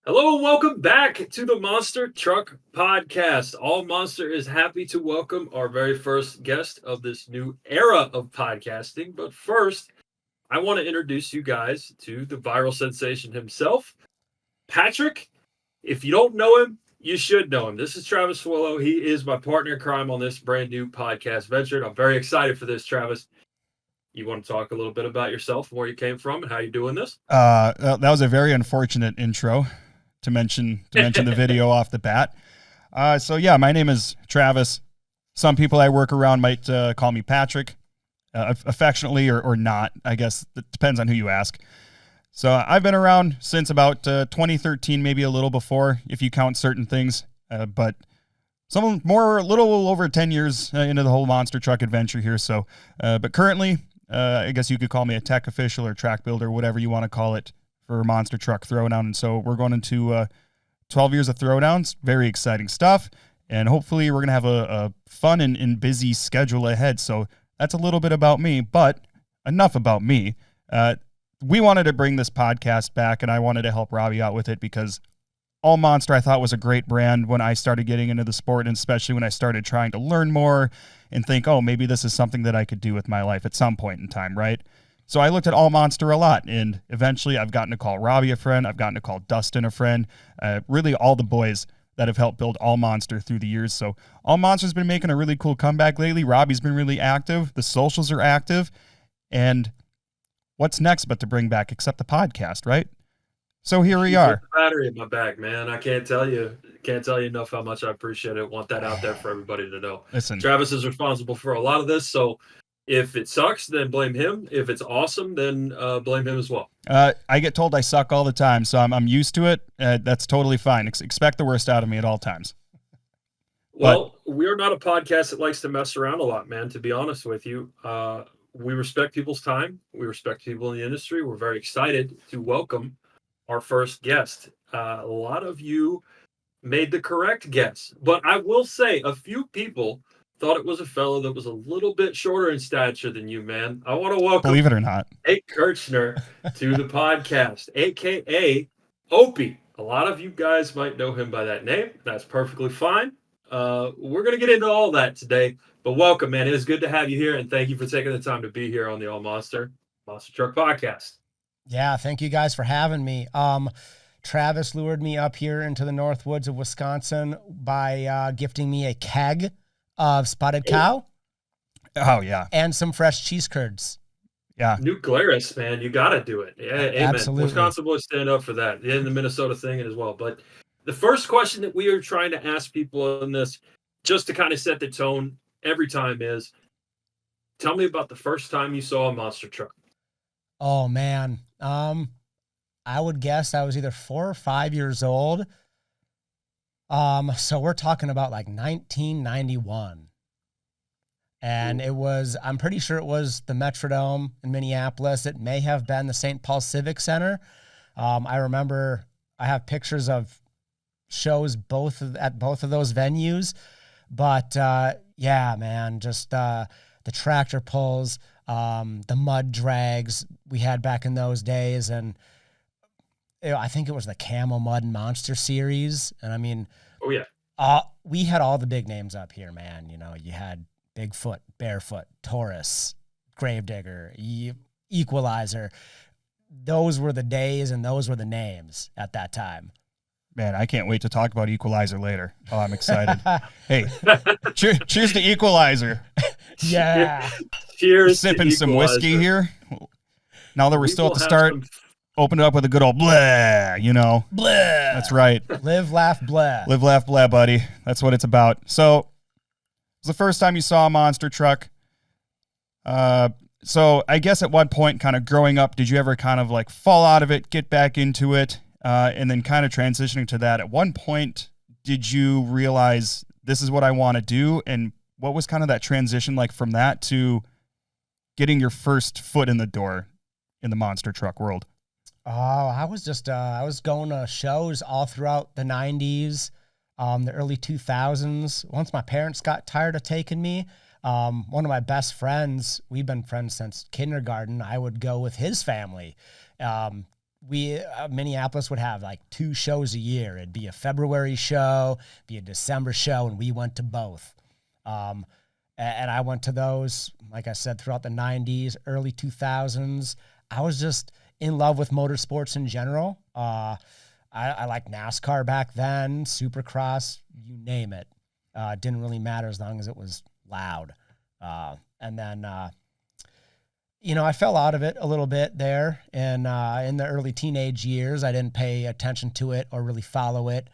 Hello and welcome back to the Monster Truck Podcast. Allmonster is happy to welcome our very first guest of this new era of podcasting. But first, I want to introduce you guys to the viral sensation himself, Patrick. If you don't know him, you should know him. This is Travis Swallow. He is my partner in crime on this brand new podcast venture. I'm very excited for this, Travis. You want to talk a little bit about yourself, where you came from, and how you're doing this? That was a very unfortunate intro to mention the video off the bat. So yeah, my name is Travis. Some people I work around might call me Patrick, affectionately or not. I guess it depends on who you ask. So I've been around since about 2013, maybe a little before, if you count certain things. But some more, a little over 10 years into the whole monster truck adventure here. So, but currently, I guess you could call me a tech official or track builder, whatever you want to call it, for Monster Truck Throwdown. And so we're going into 12 years of Throwdowns. Very exciting stuff. And hopefully we're going to have a fun and busy schedule ahead. So that's a little bit about me, but enough about me. We wanted to bring this podcast back, and I wanted to help Robbie out with it because Allmonster I thought was a great brand when I started getting into the sport, and especially when I started trying to learn more and think, oh, maybe this is something that I could do with my life at some point in time, right? So I looked at Allmonster a lot, and eventually I've gotten to call Robbie a friend. I've gotten to call Dustin a friend. Really all the boys that have helped build Allmonster through the years. So Allmonster's been making a really cool comeback lately. Robbie's been really active. The socials are active. And what's next but to bring back except the podcast, right? So here we are. The battery in my back, man. I can't tell you enough how much I appreciate it. Want that out there for everybody to know. Listen, Travis is responsible for a lot of this, so if it sucks, then blame him. If it's awesome, then blame him as well. I get told I suck all the time, so I'm used to it. That's totally fine. Expect the worst out of me at all times. Well, we are not a podcast that likes to mess around a lot, man, to be honest with you. We respect people's time. We respect people in the industry. We're very excited to welcome our first guest. A lot of you made the correct guess, but I will say a few people thought it was a fellow that was a little bit shorter in stature than you, man. I want to welcome, believe it or not, Nate Kirchner to the podcast, aka Opie. A lot of you guys might know him by that name. That's perfectly fine. We're going to get into all that today, but welcome, man. It is good to have you here, and thank you for taking the time to be here on the Allmonster Monster Truck Podcast. Yeah, thank you guys for having me. Travis lured me up here into the north woods of Wisconsin by gifting me a keg of spotted cow. Oh, yeah. And some fresh cheese curds. Yeah. New Glarus, man. You got to do it. Yeah, amen. Absolutely. Wisconsin boys stand up for that. And the Minnesota thing as well. But the first question that we are trying to ask people in this, just to kind of set the tone every time, is tell me about the first time you saw a monster truck. Oh, man. I would guess I was either 4 or 5 years old. So we're talking about like 1991. And it was, I'm pretty sure it was the Metrodome in Minneapolis. It may have been the St. Paul Civic Center. I remember I have pictures of shows at both of those venues. But yeah, man, just the tractor pulls, the mud drags we had back in those days. And I think it was the Camel Mud and Monster series. And I mean, oh yeah, we had all the big names up here, man. You know, you had Bigfoot, Barefoot, Taurus, Gravedigger, Equalizer. Those were the days and those were the names at that time. Man, I can't wait to talk about Equalizer later. Oh, I'm excited. Hey, cheers to Equalizer. Yeah. Cheers. Sipping some whiskey here. Now that we're still at the start, open it up with a good old blah, you know. Blah. That's right. Live, laugh, blah. Live, laugh, blah, buddy. That's what it's about. So, it was the first time you saw a monster truck. So, I guess at one point, kind of growing up, did you ever kind of like fall out of it, get back into it, and then kind of transitioning to that? At one point, did you realize this is what I want to do? And what was kind of that transition like from that to getting your first foot in the door in the monster truck world? Oh, I was going to shows all throughout the 90s, the early 2000s. Once my parents got tired of taking me, one of my best friends, we've been friends since kindergarten, I would go with his family. Minneapolis would have like 2 shows a year. It'd be a February show, be a December show, and we went to both. And I went to those, like I said, throughout the 90s, early 2000s. I was just in love with motorsports in general. I liked NASCAR back then, Supercross, you name it. Didn't really matter as long as it was loud. And then, I fell out of it a little bit there. And in the early teenage years, I didn't pay attention to it or really follow it.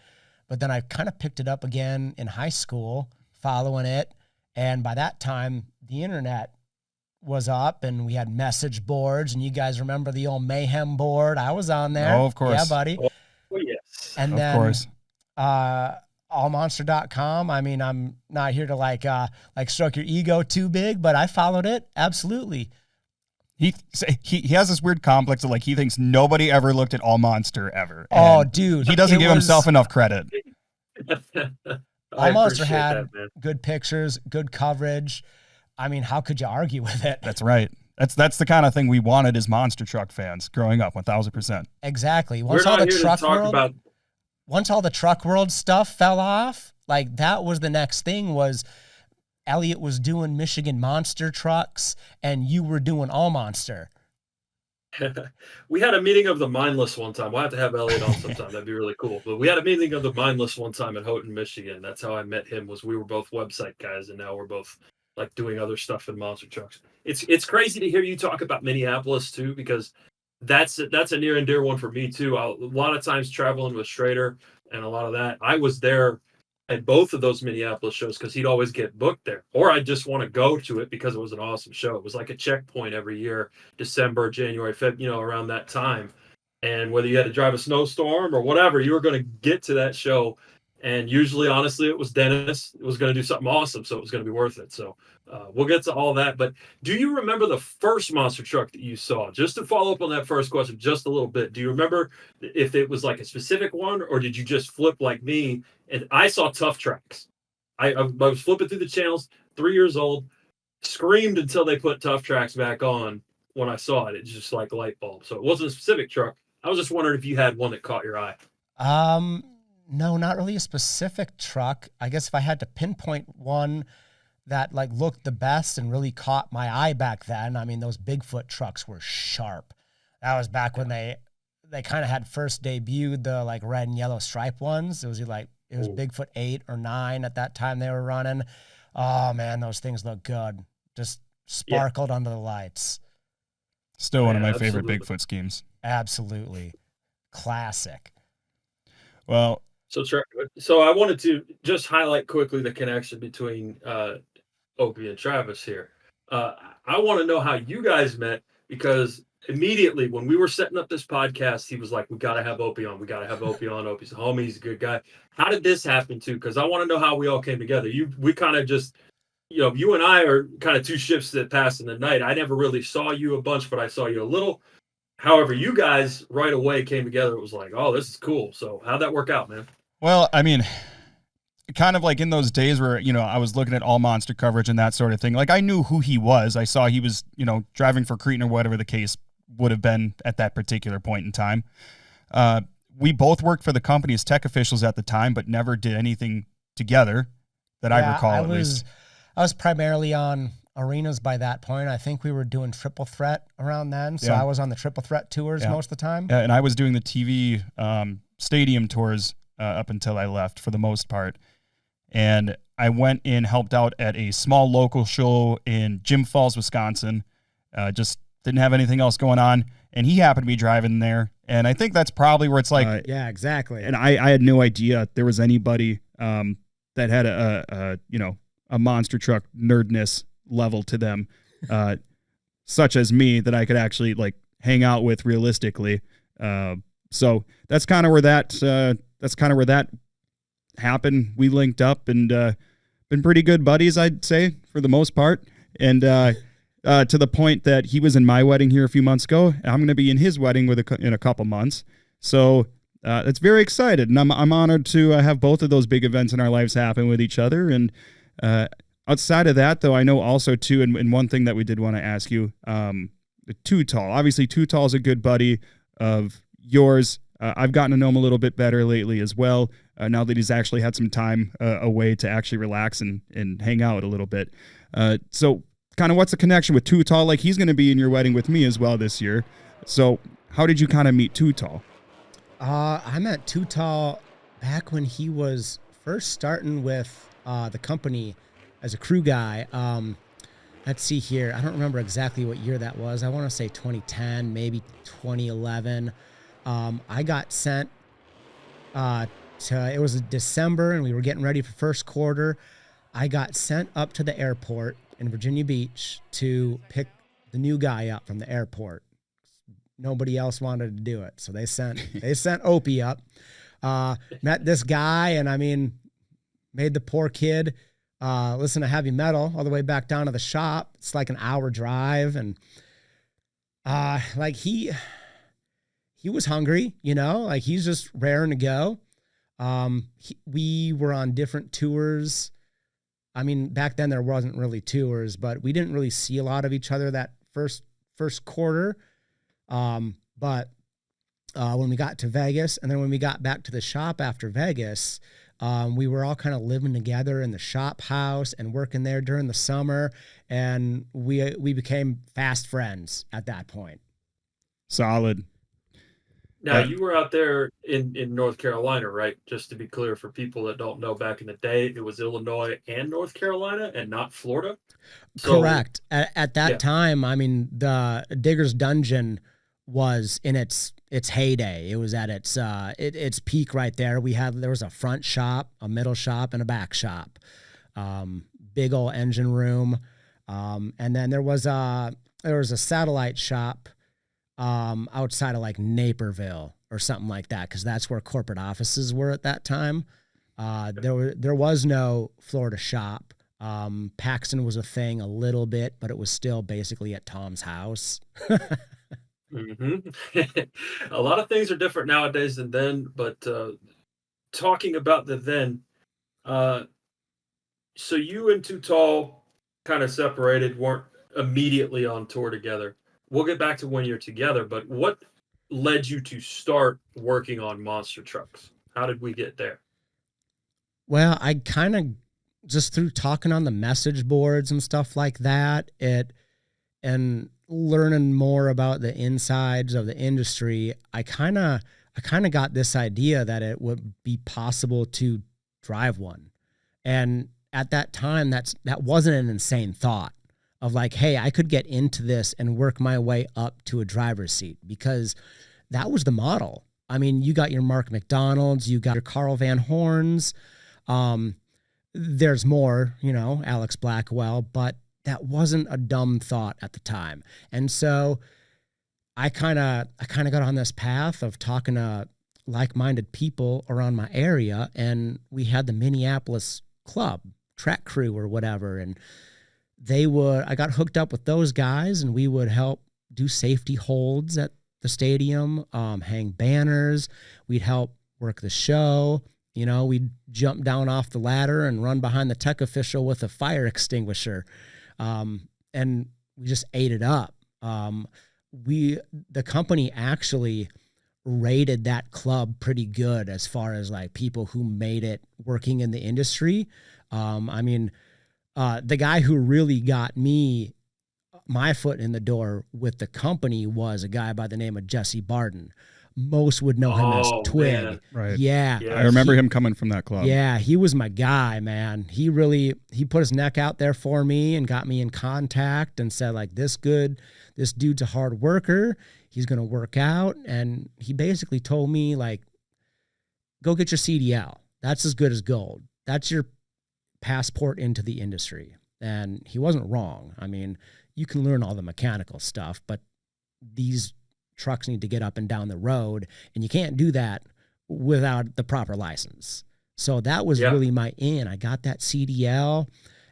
But then I kind of picked it up again in high school, following it. And by that time, the internet was up and we had message boards. And you guys remember the old Mayhem board? I was on there. Oh, of course. Yeah, buddy. Oh, yes. And Of then, course. allmonster.com. I mean, I'm not here to like stroke your ego too big, but I followed it. Absolutely. He has this weird complex of like he thinks nobody ever looked at Allmonster ever. Oh, And dude. he doesn't it give was- himself enough credit. I Allmonster appreciate had that, man. good pictures, good coverage. I mean, how could you argue with it? That's right. That's the kind of thing we wanted as monster truck fans growing up, 1000%. Exactly. We're not here to talk about. Once all the truck world stuff fell off, like that was the next thing. Was Elliot was doing Michigan monster trucks and you were doing Allmonster. We had a meeting of the mindless one time. We'll have to have Elliot on sometime. That'd be really cool. But we had a meeting of the mindless one time in Houghton, Michigan. That's how I met him. Was we were both website guys, and now we're both like doing other stuff in monster trucks. It's crazy to hear you talk about Minneapolis too, because that's a near and dear one for me too. A lot of times traveling with Schrader and a lot of that, I was there at both of those Minneapolis shows because he'd always get booked there, or I'd just want to go to it because it was an awesome show. It was like a checkpoint every year, December, January, February, around that time. And whether you had to drive a snowstorm or whatever, you were going to get to that show. And usually, honestly, it was Dennis. It was going to do something awesome, so it was going to be worth it. So we'll get to all that. But do you remember the first monster truck that you saw? Just to follow up on that first question just a little bit, do you remember if it was like a specific one, or did you just flip like me? And I saw Tough Tracks. I was flipping through the channels, 3 years old, screamed until they put Tough Tracks back on when I saw it. It's just like a light bulb. So it wasn't a specific truck. I was just wondering if you had one that caught your eye. No, not really a specific truck. I guess if I had to pinpoint one that like looked the best and really caught my eye back then, I mean, those Bigfoot trucks were sharp. That was back when they kind of had first debuted the like red and yellow stripe ones. It was Bigfoot 8 or 9 at that time they were running. Oh man, those things look good. Just sparkled under the lights. Still one of my absolutely. favorite Bigfoot schemes. Absolutely. Classic. Well, So I wanted to just highlight quickly the connection between Opie and Travis here. I want to know how you guys met, because immediately when we were setting up this podcast, he was like, we got to have Opie on. We got to have Opie on. Opie's a homie. He's a good guy. How did this happen too? Because I want to know how we all came together. We kind of just, you and I are kind of two ships that pass in the night. I never really saw you a bunch, but I saw you a little. However, you guys right away came together. It was like, oh, this is cool. So how'd that work out, man? well, I mean, kind of like in those days where, I was looking at all monster coverage and that sort of thing. Like I knew who he was. I saw he was, driving for Creten or whatever the case would have been at that particular point in time. We both worked for the company as tech officials at the time, but never did anything together that I recall at least. I was primarily on arenas by that point. I think we were doing Triple Threat around then. So Yeah. I was on the Triple Threat tours most of the time. And I was doing the TV stadium tours up until I left for the most part. And I went and helped out at a small local show in Jim Falls, Wisconsin. Just didn't have anything else going on. And he happened to be driving there. And I think that's probably where it's like, Yeah, exactly. and I had no idea there was anybody that had a monster truck nerdness level to them, such as me, that I could actually like hang out with realistically. So that's kind of where that happened. We linked up and been pretty good buddies, I'd say, for the most part. And to the point that he was in my wedding here a few months ago, and I'm going to be in his wedding in a couple months. So it's very excited, and I'm honored to have both of those big events in our lives happen with each other. And outside of that, though, I know also too, and one thing that we did want to ask you, Too Tall. Obviously, Too Tall is a good buddy of yours. I've gotten to know him a little bit better lately as well, now that he's actually had some time away to actually relax and hang out a little bit. So kind of what's the connection with Too Tall? Like, he's going to be in your wedding with me as well this year. So how did you kind of meet Too Tall? I met Too Tall back when he was first starting with the company as a crew guy. Let's see here. I don't remember exactly what year that was. I want to say 2010, maybe 2011. I got sent it was December, and we were getting ready for first quarter. I got sent up to the airport in Virginia Beach to pick the new guy up from the airport. Nobody else wanted to do it, so they sent Opie up. Met this guy, and I mean, made the poor kid listen to heavy metal all the way back down to the shop. It's like an hour drive, and like he was hungry, you know, like he's just raring to go. We were on different tours. I mean, back then there wasn't really tours, but we didn't really see a lot of each other that first quarter. But when we got to Vegas, and then when we got back to the shop after Vegas, we were all kind of living together in the shop house and working there during the summer. And we became fast friends at that point. Solid. Now, you were out there in North Carolina, right? Just to be clear for people that don't know, back in the day, it was Illinois and North Carolina and not Florida. So, correct. At that time, I mean, the Digger's Dungeon was in its heyday. It was at its peak right there. There was a front shop, a middle shop, and a back shop. Big old engine room. And then there was a satellite shop outside of like Naperville or something like that, because that's where corporate offices were at that time. There was no Florida shop. Paxton was a thing a little bit, but it was still basically at Tom's house. A lot of things are different nowadays than then, but talking about the then, so you and Too Tall kind of separated, weren't immediately on tour together. We'll get back to when you're together, but what led you to start working on monster trucks? How did we get there? Well, I kind of just through talking on the message boards and stuff like that, and learning more about the insides of the industry, I kind of got this idea that it would be possible to drive one. And at that time, that wasn't an insane thought of like, hey, I could get into this and work my way up to a driver's seat, because that was the model. I mean, you got your Mark McDonald's, you got your Carl Van Horns. There's more, you know, Alex Blackwell, but that wasn't a dumb thought at the time. And so I kind of got on this path of talking to like-minded people around my area, and we had the Minneapolis club, track crew or whatever, and I got hooked up with those guys, and we would help do safety holds at the stadium, hang banners. We'd help work the show. You know, we'd jump down off the ladder and run behind the tech official with a fire extinguisher. And we just ate it up. The company actually rated that club pretty good as far as like people who made it working in the industry. I mean, the guy who really got my foot in the door with the company was a guy by the name of Jesse Barden. Most would know him as Twig. Man. Right. Yeah. Yes. I remember him coming from that club. Yeah, he was my guy, man. He put his neck out there for me and got me in contact and said, like, this dude's a hard worker. He's going to work out. And he basically told me, like, go get your CDL. That's as good as gold. That's your passport into the industry. And he wasn't wrong. I mean, you can learn all the mechanical stuff, but these trucks need to get up and down the road, and you can't do that without the proper license. So that was really my in. I got that CDL,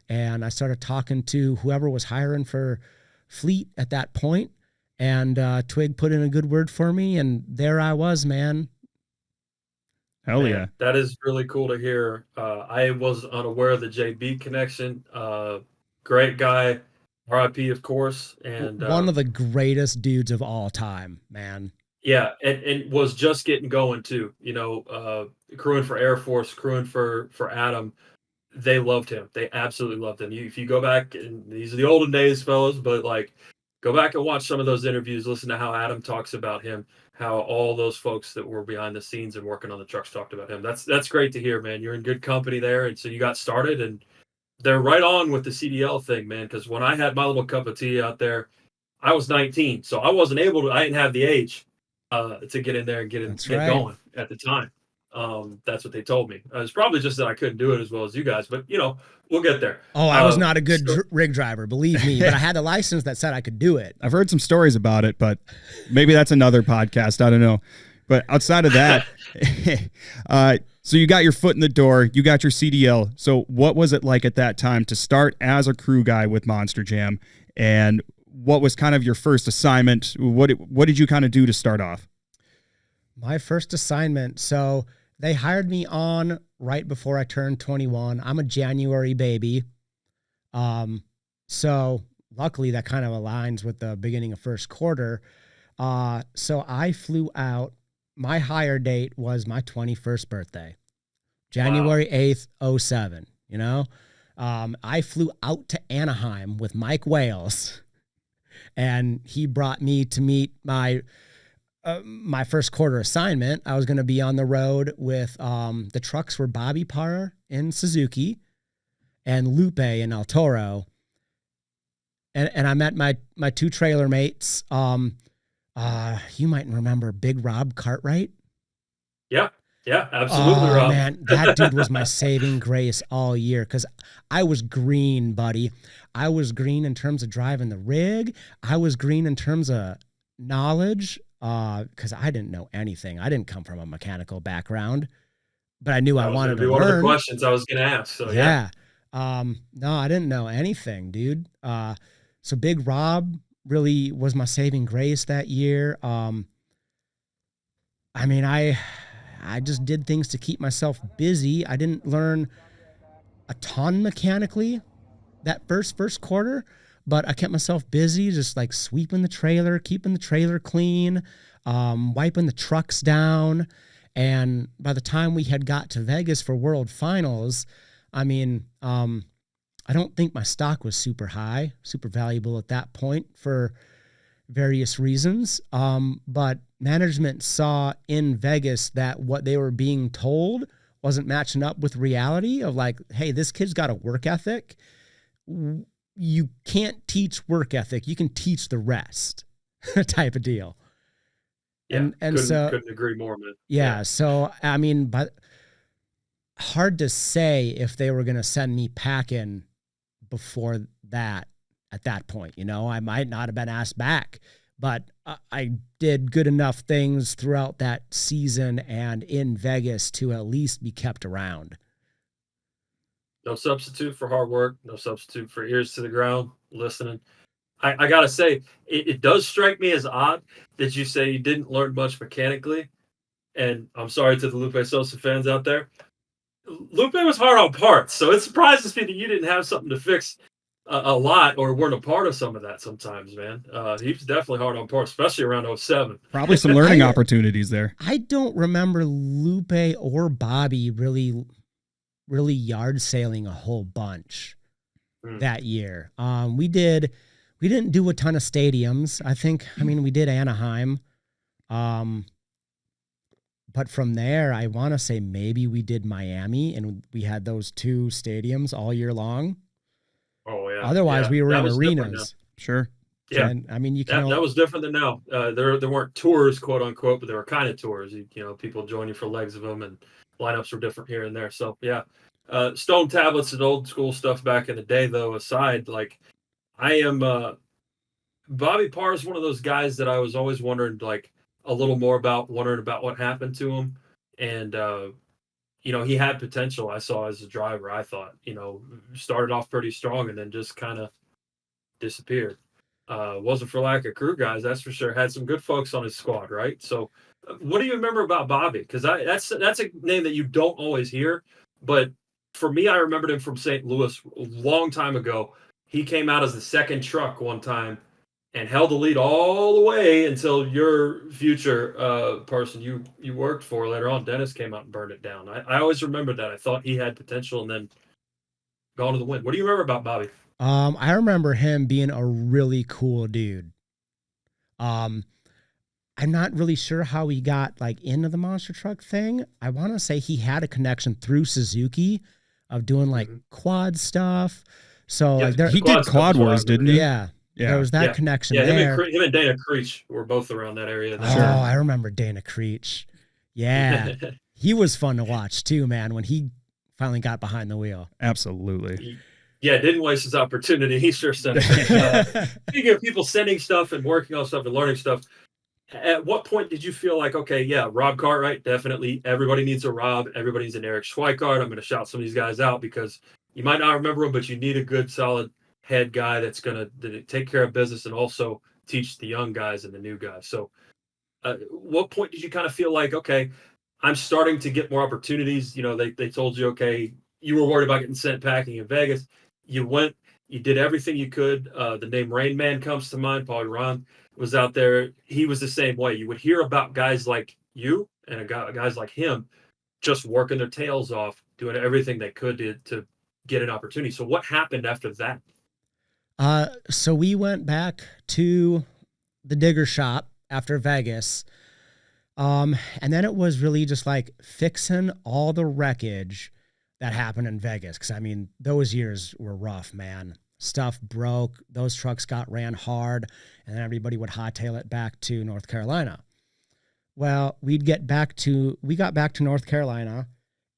and I started talking to whoever was hiring for fleet at that point, and Twig put in a good word for me, and there I was, man. Hell yeah. That is really cool to hear. I was unaware of the JB connection. Great guy. RIP, of course. And one of the greatest dudes of all time, man. Yeah, and was just getting going too. Crewing for Air Force, crewing for Adam. They loved him. They absolutely loved him. If you go back, and these are the olden days, fellas, but like, go back and watch some of those interviews. Listen to how Adam talks about him, how all those folks that were behind the scenes and working on the trucks talked about him. That's great to hear, man. You're in good company there, and so you got started, and they're right on with the CDL thing, man. Because when I had my little cup of tea out there, I was 19, so I wasn't able to. I didn't have the age to get in there and get going at the time. That's what they told me. It's probably just that I couldn't do it as well as you guys, but we'll get there. Oh, I was not a good rig driver, believe me, but I had a license that said I could do it. I've heard some stories about it, but maybe that's another podcast. I don't know. But outside of that, so you got your foot in the door, you got your CDL. So what was it like at that time to start as a crew guy with Monster Jam? And what was kind of your first assignment? What did you kind of do to start off? My first assignment. So they hired me on right before I turned 21. I'm a January baby. So luckily that kind of aligns with the beginning of first quarter. So I flew out. My hire date was my 21st birthday, January 8th, 07, I flew out to Anaheim with Mike Wales, and he brought me to meet my first quarter assignment. I was going to be on the road with, the trucks were Bobby Parr in Suzuki and Lupe in El Toro. And I met my two trailer mates. You might remember Big Rob Cartwright. Yeah, absolutely, Rob. Man, that dude was my saving grace all year because I was green, buddy. I was green in terms of driving the rig. I was green in terms of knowledge because I didn't know anything. I didn't come from a mechanical background, but I knew I wanted to learn. One of the questions I was going to ask. So yeah. No, I didn't know anything, dude. So Big Rob really was my saving grace that year. I just did things to keep myself busy. I didn't learn a ton mechanically that first quarter, but I kept myself busy, just like sweeping the trailer, keeping the trailer clean, wiping the trucks down. And by the time we had got to Vegas for World Finals, I don't think my stock was super high, super valuable at that point for various reasons. But management saw in Vegas that what they were being told wasn't matching up with reality of like, hey, this kid's got a work ethic. You can't teach work ethic. You can teach the rest type of deal. Yeah, couldn't agree more, man. Yeah. So, but hard to say if they were going to send me packing before that at that point. I might not have been asked back, but I did good enough things throughout that season and in Vegas to at least be kept around. No substitute for hard work. No substitute for ears to the ground, listening. I got to say, it does strike me as odd that you say you didn't learn much mechanically. And I'm sorry to the Lupe Sosa fans out there. Lupe was hard on parts, so it surprises me that you didn't have something to fix a lot or weren't a part of some of that sometimes, man. He was definitely hard on parts, especially around 07. Probably some learning opportunities there. I don't remember Lupe or Bobby really yard sailing a whole bunch that year. We didn't do a ton of stadiums. I think, we did Anaheim. But from there, I want to say maybe we did Miami, and we had those two stadiums all year long. Oh, yeah. Otherwise, we were in arenas. Sure. Yeah. And, that was different than now. There weren't tours, quote unquote, but there were kind of tours. People join you for legs of them, and lineups were different here and there. So, yeah. Stone tablets and old school stuff back in the day, though, aside, like, I am Bobby Parr is one of those guys that I was always wondering, like, a little more about, wondering about what happened to him. And, he had potential, I saw as a driver, I thought, started off pretty strong and then just kind of disappeared. Wasn't for lack of crew guys, that's for sure. Had some good folks on his squad, right? So what do you remember about Bobby? Because that's a name that you don't always hear. But for me, I remembered him from St. Louis a long time ago. He came out as the second truck one time and held the lead all the way until your future person you worked for later on, Dennis, came out and burned it down. I always remembered that. I thought he had potential and then gone to the wind. What do you remember about Bobby? I remember him being a really cool dude. I'm not really sure how he got like into the monster truck thing. I want to say he had a connection through Suzuki of doing like quad stuff. So Yeah, like there, He did Quad Wars, didn't he? yeah, there was that connection Yeah, there. him and Dana Creech were both around that area. Oh, I remember Dana Creech. Yeah, he was fun to watch too, man, when he finally got behind the wheel. Absolutely. Yeah, didn't waste his opportunity. He sure sent it. Speaking of people sending stuff and working on stuff and learning stuff, at what point did you feel like, okay, yeah, Rob Cartwright, definitely everybody needs a Rob, everybody needs an Eric Schweikart. I'm going to shout some of these guys out because you might not remember them, but you need a good, solid head guy that's going to take care of business and also teach the young guys and the new guys. So what point did you kind of feel like, okay, I'm starting to get more opportunities? You know, they told you, okay, you were worried about getting sent packing in Vegas. You went, you did everything you could. The name Rain Man comes to mind. Paul Ron was out there. He was the same way. You would hear about guys like you and guys like him just working their tails off, doing everything they could to get an opportunity. So what happened after that? So we went back to the digger shop after Vegas. And then it was really just like fixing all the wreckage that happened in Vegas. Cause I mean, those years were rough, man. Stuff broke. Those trucks got ran hard and then everybody would hightail it back to North Carolina. Well, we got back to North Carolina,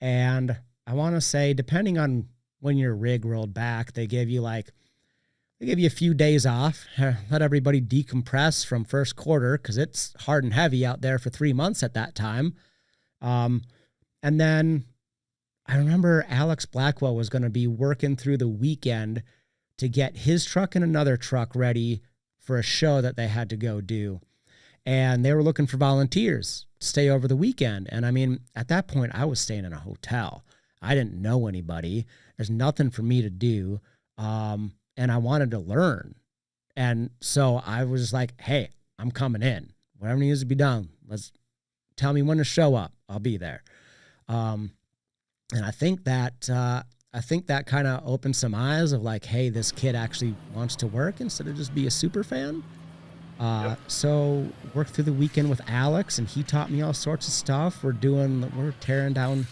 and I want to say, depending on when your rig rolled back, they gave you a few days off, let everybody decompress from first quarter, because it's hard and heavy out there for 3 months at that time. And then I remember Alex Blackwell was going to be working through the weekend to get his truck and another truck ready for a show that they had to go do. And they were looking for volunteers to stay over the weekend. And I mean, at that point, I was staying in a hotel. I didn't know anybody. There's nothing for me to do. And I wanted to learn. And so I was like, hey, I'm coming in. Whatever needs to be done, let's tell me when to show up. I'll be there. And I think that kind of opened some eyes of like, hey, this kid actually wants to work instead of just be a super fan. So worked through the weekend with Alex, and he taught me all sorts of stuff. We're tearing down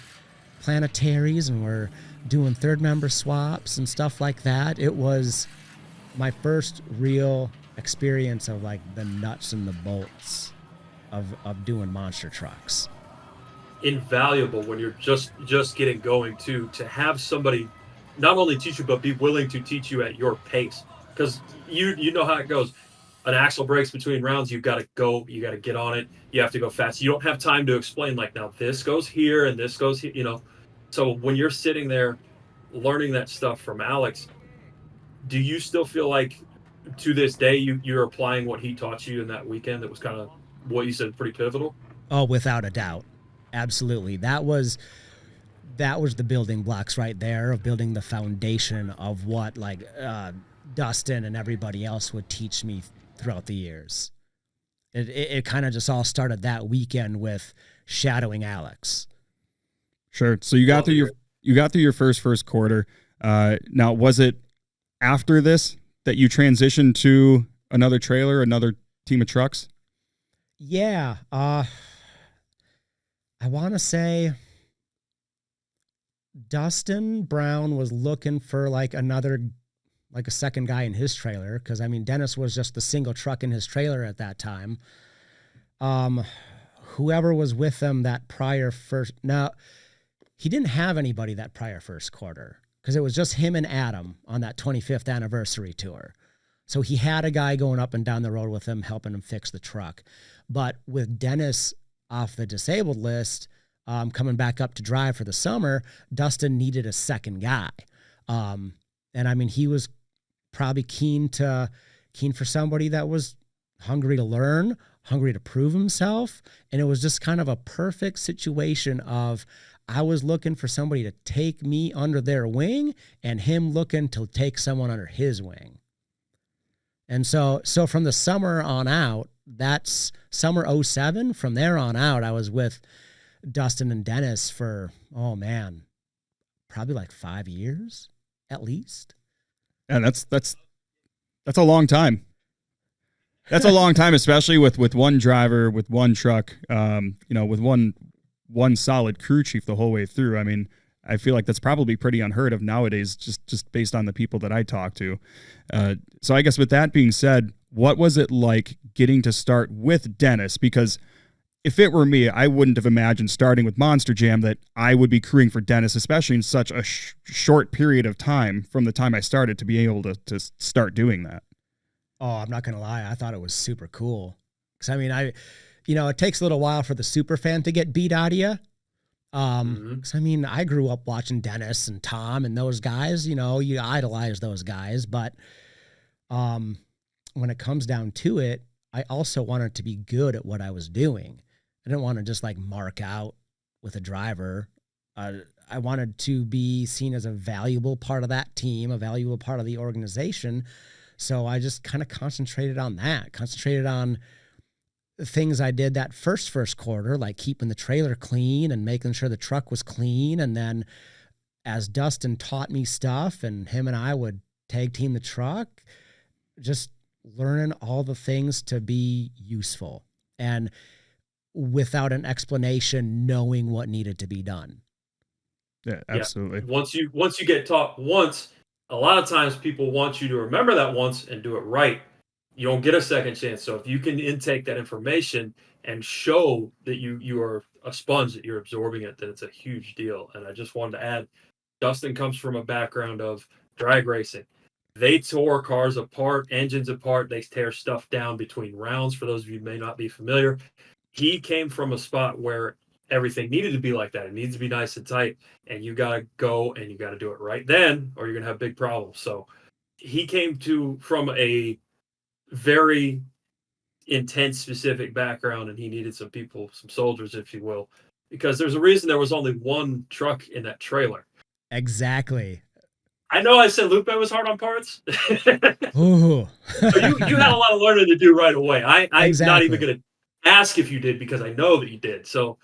planetaries, and we're doing third member swaps and stuff like that. It was my first real experience of like the nuts and the bolts of doing monster trucks. Invaluable when you're just getting going to have somebody not only teach you, but be willing to teach you at your pace. Because you know how it goes. An axle breaks between rounds, you've got to go, you got to get on it, you have to go fast. You don't have time to explain, like, now this goes here and this goes here, you know. So when you're sitting there learning that stuff from Alex, do you still feel like to this day you're applying what he taught you in that weekend that was kind of what you said pretty pivotal? Oh, without a doubt. Absolutely. That was the building blocks right there of building the foundation of what like Dustin and everybody else would teach me throughout the years. It kind of just all started that weekend with shadowing Alex. Sure. So you got through your first quarter. Now, was it after this that you transitioned to another trailer, another team of trucks? Yeah. I want to say Dustin Brown was looking for like a second guy in his trailer. Cause I mean, Dennis was just the single truck in his trailer at that time. Whoever was with him that prior first, now he didn't have anybody that prior first quarter because it was just him and Adam on that 25th anniversary tour. So he had a guy going up and down the road with him, helping him fix the truck. But with Dennis off the disabled list, coming back up to drive for the summer, Dustin needed a second guy. And I mean, he was probably keen for somebody that was hungry to learn, hungry to prove himself. And it was just kind of a perfect situation of, I was looking for somebody to take me under their wing and him looking to take someone under his wing. And so from the summer on out, that's summer '07. From there on out, I was with Dustin and Dennis for, oh man, probably like 5 years at least. And that's a long time. That's a long time, especially with one driver, with one truck, with one solid crew chief the whole way through. I mean, I feel like that's probably pretty unheard of nowadays, just based on the people that I talk to. So I guess with that being said, what was it like getting to start with Dennis? Because if it were me, I wouldn't have imagined starting with Monster Jam that I would be crewing for Dennis, especially in such a short period of time from the time I started to be able to start doing that. Oh, I'm not going to lie. I thought it was super cool. Because, I mean, it takes a little while for the super fan to get beat out of you. Because, I mean, I grew up watching Dennis and Tom and those guys. You idolize those guys. But when it comes down to it, I also wanted to be good at what I was doing. I didn't want to just like mark out with a driver. I wanted to be seen as a valuable part of that team, a valuable part of the organization. So I just kind of concentrated on the things I did that first quarter, like keeping the trailer clean and making sure the truck was clean. And then as Dustin taught me stuff and him and I would tag team the truck, just learning all the things to be useful and without an explanation, knowing what needed to be done. Yeah, absolutely. Yeah. Once you get taught once, a lot of times people want you to remember that once and do it right. You don't get a second chance. So if you can intake that information and show that you are a sponge, that you're absorbing it, then it's a huge deal. And I just wanted to add, Dustin comes from a background of drag racing. They tore cars apart, engines apart. They tear stuff down between rounds. For those of you who may not be familiar, he came from a spot where everything needed to be like that. It needs to be nice and tight, and you got to go and you got to do it right then, or you're going to have big problems. So he came from a very intense, specific background, and he needed some people, some soldiers, if you will, because there's a reason there was only one truck in that trailer. Exactly. I know I said Lupe was hard on parts. Ooh. So you had a lot of learning to do right away. I'm Exactly. not even going to ask if you did because I know that you did. So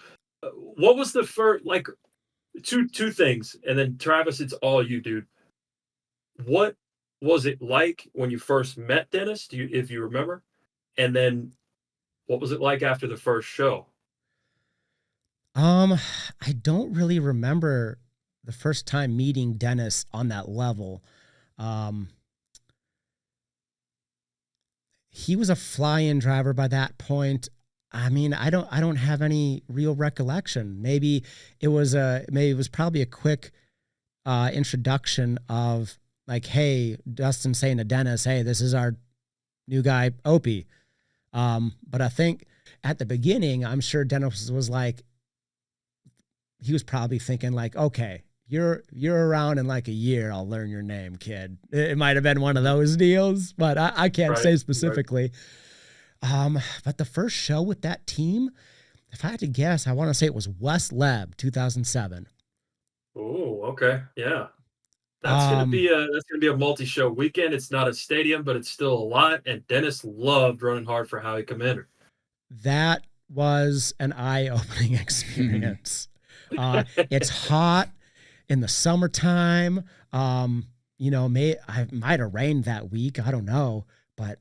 what was the first, like, two things, and then Travis, it's all you, dude. What was it like when you first met Dennis, if you remember? And then what was it like after the first show? I don't really remember the first time meeting Dennis on that level. He was a fly-in driver by that point. I mean, I don't have any real recollection. Maybe it was probably a quick introduction of like, hey, Dustin saying to Dennis, hey, this is our new guy, Opie. But I think at the beginning, I'm sure Dennis was like, he was probably thinking like, okay, you're around in like a year, I'll learn your name, kid. It might have been one of those deals, but I can't say specifically. Right. But the first show with that team, if I had to guess, I want to say it was West Leb 2007. Oh, okay. Yeah. That's gonna be a multi-show weekend. It's not a stadium, but it's still a lot. And Dennis loved running hard for Howie Commander. That was an eye-opening experience. It's hot in the summertime. I might have rained that week. I don't know, but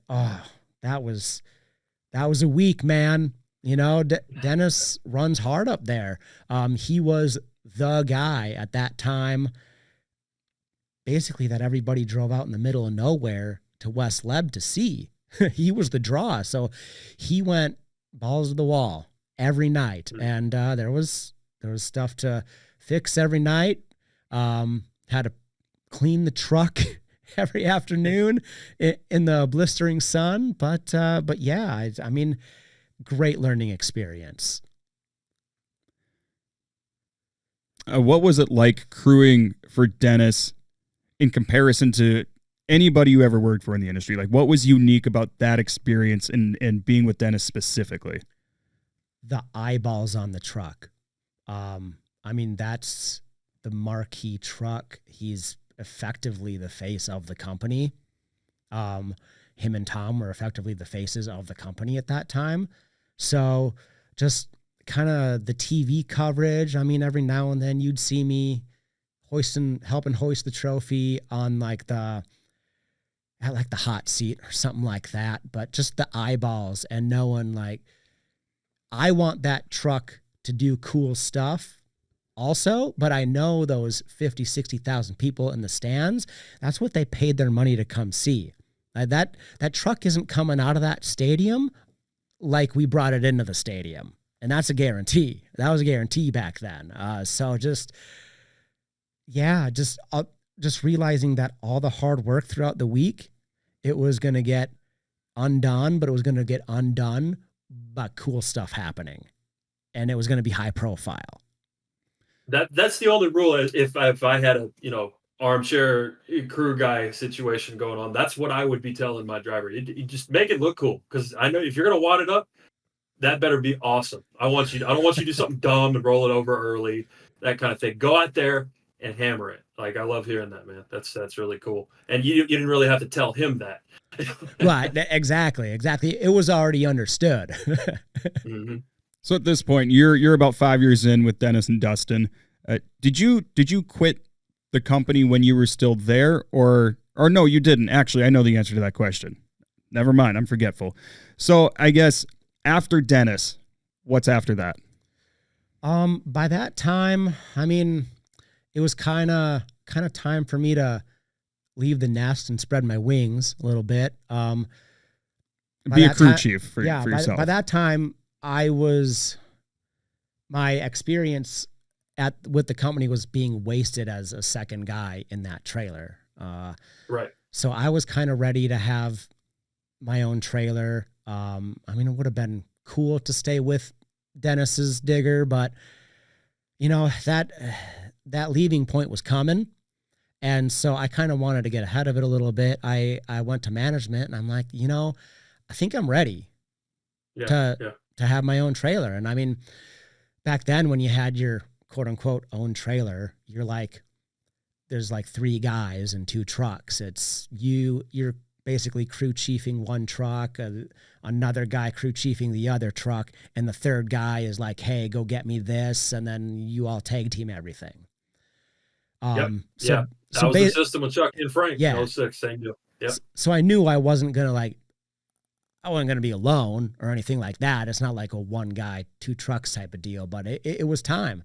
that was a week, man. Dennis runs hard up there. He was the guy at that time, basically, that everybody drove out in the middle of nowhere to West Leb to see. He was the draw. So he went balls to the wall every night. And there was stuff to fix every night. Had to clean the truck every afternoon in the blistering sun. But yeah, I mean, great learning experience. What was it like crewing for Dennis in comparison to anybody you ever worked for in the industry? Like, what was unique about that experience and being with Dennis specifically? The eyeballs on the truck. I mean, that's the marquee truck. He's effectively the face of the company. him and Tom were effectively the faces of the company at that time. So just kind of the TV coverage. I mean, every now and then you'd see me helping hoist the trophy on like the hot seat or something like that. But just the eyeballs and knowing like, I want that truck to do cool stuff also, but I know those 50, 60,000 people in the stands, that's what they paid their money to come see. That truck isn't coming out of that stadium like we brought it into the stadium. And that's a guarantee. That was a guarantee back then. So just realizing that all the hard work throughout the week, it was going to get undone, but it was going to get undone by cool stuff happening. And it was going to be high profile. That's the only rule. If I had a armchair crew guy situation going on, that's what I would be telling my driver. You just make it look cool, because I know if you're gonna wad it up, that better be awesome. I don't want you to do something dumb and roll it over early, that kind of thing. Go out there and hammer it. Like, I love hearing that, man. That's really cool. And you didn't really have to tell him that. Right. Exactly. It was already understood. Mm-hmm. So at this point, you're about 5 years in with Dennis and Dustin. Did you quit the company when you were still there, or no, you didn't? Actually, I know the answer to that question. Never mind, I'm forgetful. So I guess after Dennis, what's after that? By that time, I mean, it was kind of time for me to leave the nest and spread my wings a little bit. Be a crew chief for yourself. By that time, my experience with the company was being wasted as a second guy in that trailer. Right. So I was kind of ready to have my own trailer. I mean, it would have been cool to stay with Dennis's digger, but that leaving point was coming. And so I kind of wanted to get ahead of it a little bit. I went to management and I'm like, I think I'm ready to have my own trailer. And I mean, back then when you had your quote unquote own trailer, you're like, there's like 3 guys and 2 trucks. It's you're basically crew chiefing one truck, another guy crew chiefing the other truck, and the third guy is like, hey, go get me this. And then you all tag team everything. That was the system with Chuck and Frank. Yeah. 06, same deal. Yep. So I knew I wasn't going to be alone or anything like that. It's not like a 1 guy, 2 trucks type of deal, but it was time.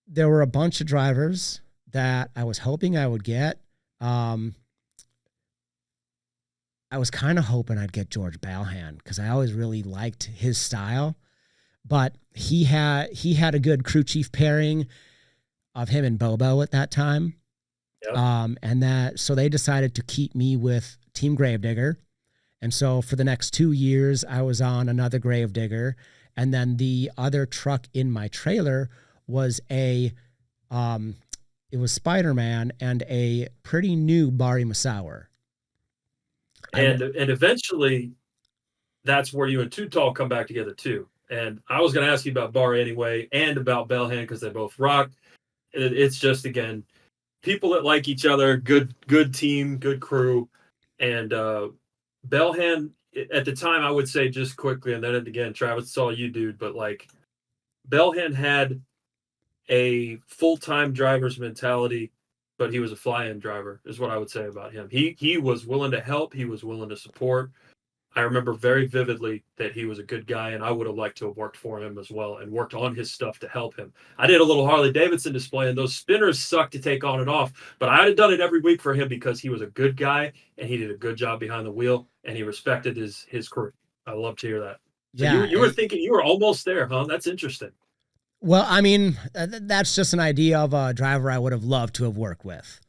There were a bunch of drivers that I was hoping I would get. I was kind of hoping I'd get George Balhan because I always really liked his style, but he had a good crew chief pairing of him and Bobo at that time. Yep. So they decided to keep me with Team Gravedigger. And so for the next 2 years, I was on another Gravedigger. And then the other truck in my trailer was it was Spider-Man and a pretty new Bari Masauer. And eventually that's where you and Too Tall come back together too. And I was going to ask you about Bari anyway, and about Balhan, because they both rock. It's just, again, people that like each other, good team, good crew. And Balhan, at the time, I would say, just quickly, and then again, Travis, it's all you, dude, but like, Balhan had a full-time driver's mentality, but he was a fly-in driver, is what I would say about him. He was willing to help. He was willing to support. I remember very vividly that he was a good guy, and I would have liked to have worked for him as well and worked on his stuff to help him. I did a little Harley Davidson display, and those spinners suck to take on and off, but I'd have done it every week for him because he was a good guy, and he did a good job behind the wheel, and he respected his crew. I love to hear that. So yeah, you were thinking you were almost there, huh? That's interesting. Well, I mean, that's just an idea of a driver I would have loved to have worked with.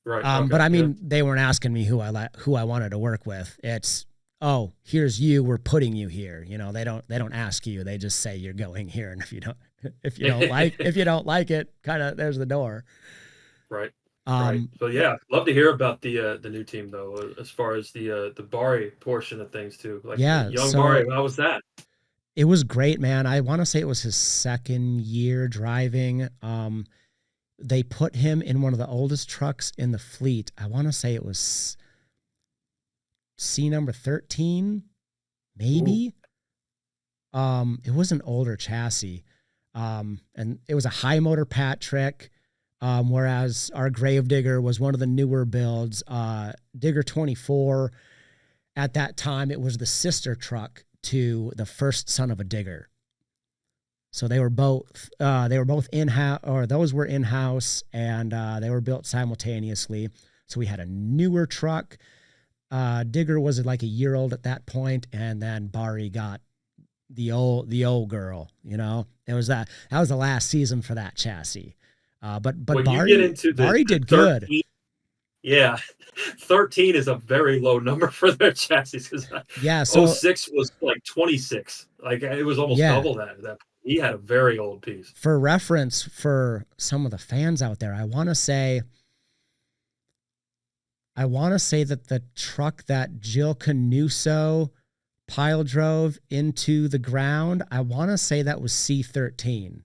Right. Okay, but I mean, they weren't asking me who I wanted to work with. It's, oh, here's you. We're putting you here. They don't ask you. They just say you're going here, and if you don't like it, kind of there's the door. Right. Right. So yeah, love to hear about the new team though, as far as the Bari portion of things too. Like, young Bari, how was that? It was great, man. I want to say it was his 2nd year driving. They put him in one of the oldest trucks in the fleet. I want to say it was C number 13, maybe. It was an older chassis. And it was a high motor Patrick. Whereas our Gravedigger was one of the newer builds. Digger 24, at that time, it was the sister truck to the first son of a Digger. So they were both in-house, or those were in-house, and they were built simultaneously. So we had a newer truck. Digger was like a year old at that point, and then Bari got the old girl. It was that was the last season for that chassis. But Bari did good. Yeah, 13 is a very low number for their chassis. So 06 was like 26. Like it was almost double that. He had a very old piece. For reference, for some of the fans out there, I want to say that the truck that Jill Canuso pile drove into the ground, I want to say that was C13.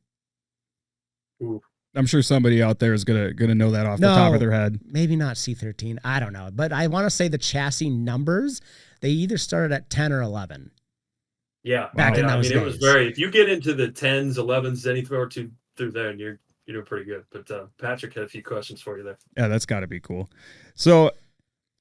Ooh. I'm sure somebody out there is gonna know that off the top of their head. Maybe not C13. I don't know, but I want to say the chassis numbers, they either started at 10 or 11. Yeah, back in those days. It was very. If you get into the 10s, 11s, anything or two through there, and you're doing pretty good. But Patrick had a few questions for you there. Yeah, that's got to be cool. So,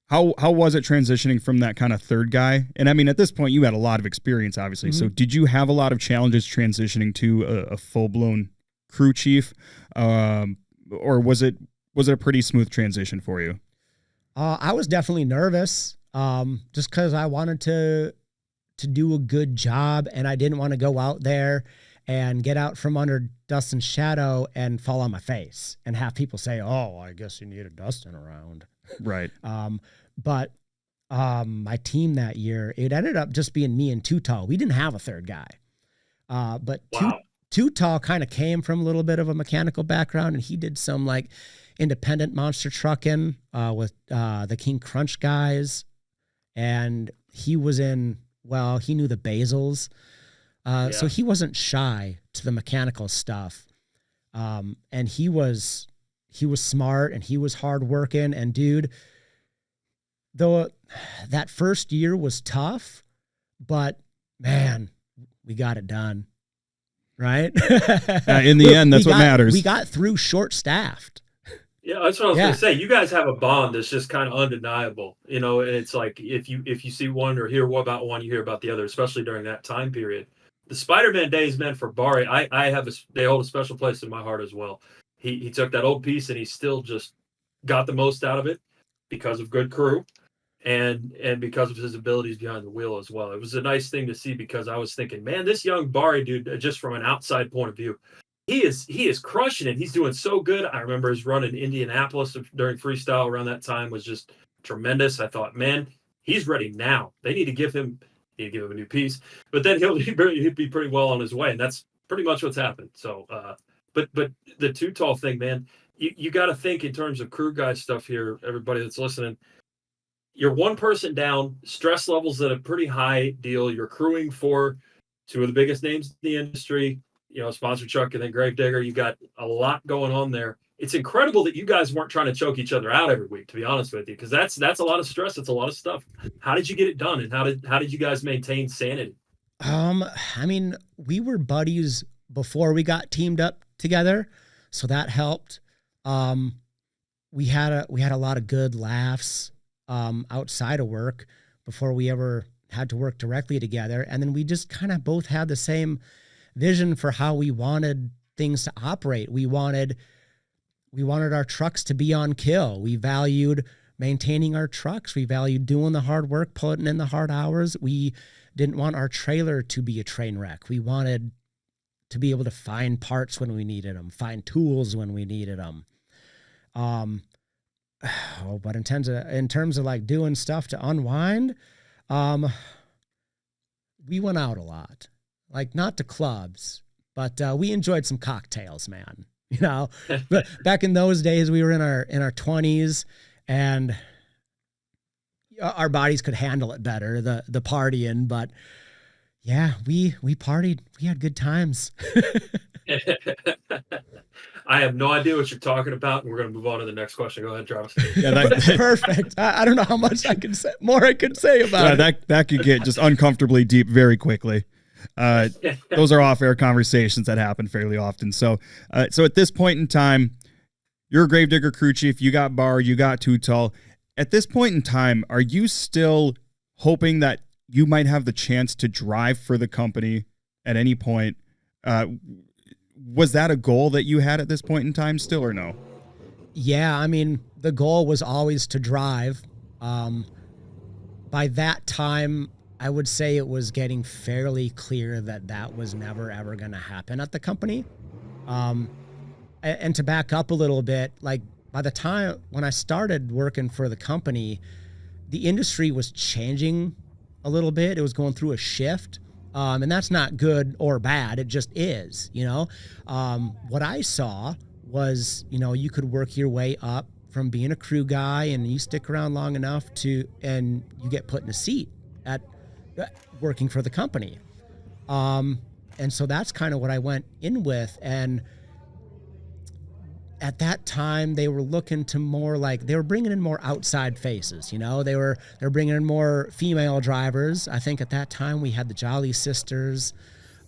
how was it transitioning from that kind of third guy? And I mean, at this point, you had a lot of experience, obviously. Mm-hmm. So, did you have a lot of challenges transitioning to a full blown crew chief, or was it a pretty smooth transition for you? I was definitely nervous, just because I wanted to do a good job, and I didn't want to go out there and get out from under dust and shadow and fall on my face and have people say, "Oh, I guess you needed Dustin around." Right. But my team that year, it ended up just being me and Too Tall. We didn't have a third guy. But wow. Too Tall kind of came from a little bit of a mechanical background, and he did some like independent monster trucking with the King Crunch guys, and he was in. Well, he knew the Basils, so he wasn't shy to the mechanical stuff, and he was smart and he was hardworking. And dude, though that first year was tough, but man, we got it done, right? In the end, that's what matters. We got through short-staffed. Yeah, that's what I was going to say. You guys have a bond that's just kind of undeniable, and it's like if you see one or hear about one, you hear about the other, especially during that time period. The Spider-Man days, man, for Bari, they hold a special place in my heart as well. He took that old piece and he still just got the most out of it because of good crew and because of his abilities behind the wheel as well. It was a nice thing to see because I was thinking, man, this young Bari dude, just from an outside point of view, he is crushing it. He's doing so good. I remember his run in Indianapolis during freestyle around that time was just tremendous. I thought, man, he's ready now. They need to give him a new piece, but then he'll be pretty well on his way, and that's pretty much what's happened. So, but the Too Tall thing, man, you got to think in terms of crew guy stuff here. Everybody that's listening, you're one person down, stress levels at a pretty high deal. You're crewing for two of the biggest names in the industry. Sponsor Chuck and then Gravedigger. You got a lot going on there. It's incredible that you guys weren't trying to choke each other out every week, to be honest with you, because that's a lot of stress. It's a lot of stuff. How did you get it done, and how did you guys maintain sanity? I mean, we were buddies before we got teamed up together, so that helped. We had a lot of good laughs outside of work before we ever had to work directly together, and then we just kind of both had the same vision for how we wanted things to operate. We wanted our trucks to be on kill. We valued maintaining our trucks. We valued doing the hard work, putting in the hard hours. We didn't want our trailer to be a train wreck. We wanted to be able to find parts when we needed them, find tools when we needed them. But in terms of like doing stuff to unwind, we went out a lot. Like, not to clubs, but we enjoyed some cocktails, man. But back in those days, we were in our 20s, and our bodies could handle it better, the partying. But yeah, we partied. We had good times. I have no idea what you're talking about. And we're going to move on to the next question. Go ahead, Travis. Yeah, Perfect. I don't know how much I could say about it. That could get just uncomfortably deep very quickly. Those are off-air conversations that happen fairly often. So at this point in time, you're a Gravedigger crew chief. You got Bar, you got Too Tall. At this point in time, are you still hoping that you might have the chance to drive for the company at any point? Was that a goal that you had at this point in time still, or no? Yeah, I mean, the goal was always to drive. By that time, I would say it was getting fairly clear that was never, ever going to happen at the company. And to back up a little bit, like by the time when I started working for the company, the industry was changing a little bit. It was going through a shift. And that's not good or bad. It just is, you know. What I saw was, you know, you could work your way up from being a crew guy, and you stick around long enough and you get put in a seat at working for the company. And so that's kind of what I went in with. And at that time, they were looking to more like, they were bringing in more outside faces, you know. They're bringing in more female drivers. I think at that time we had the Jolly Sisters.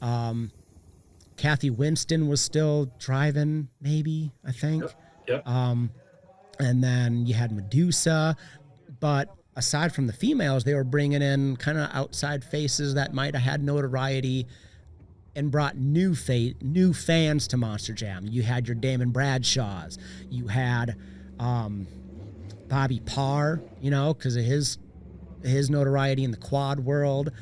Kathy Winston was still driving, maybe, I think. Yep. And then you had Medusa. But aside from the females, they were bringing in kind of outside faces that might have had notoriety and brought new fans to Monster Jam. You had your Damon Bradshaws. You had Bobby Parr, you know, because of his notoriety in the quad world.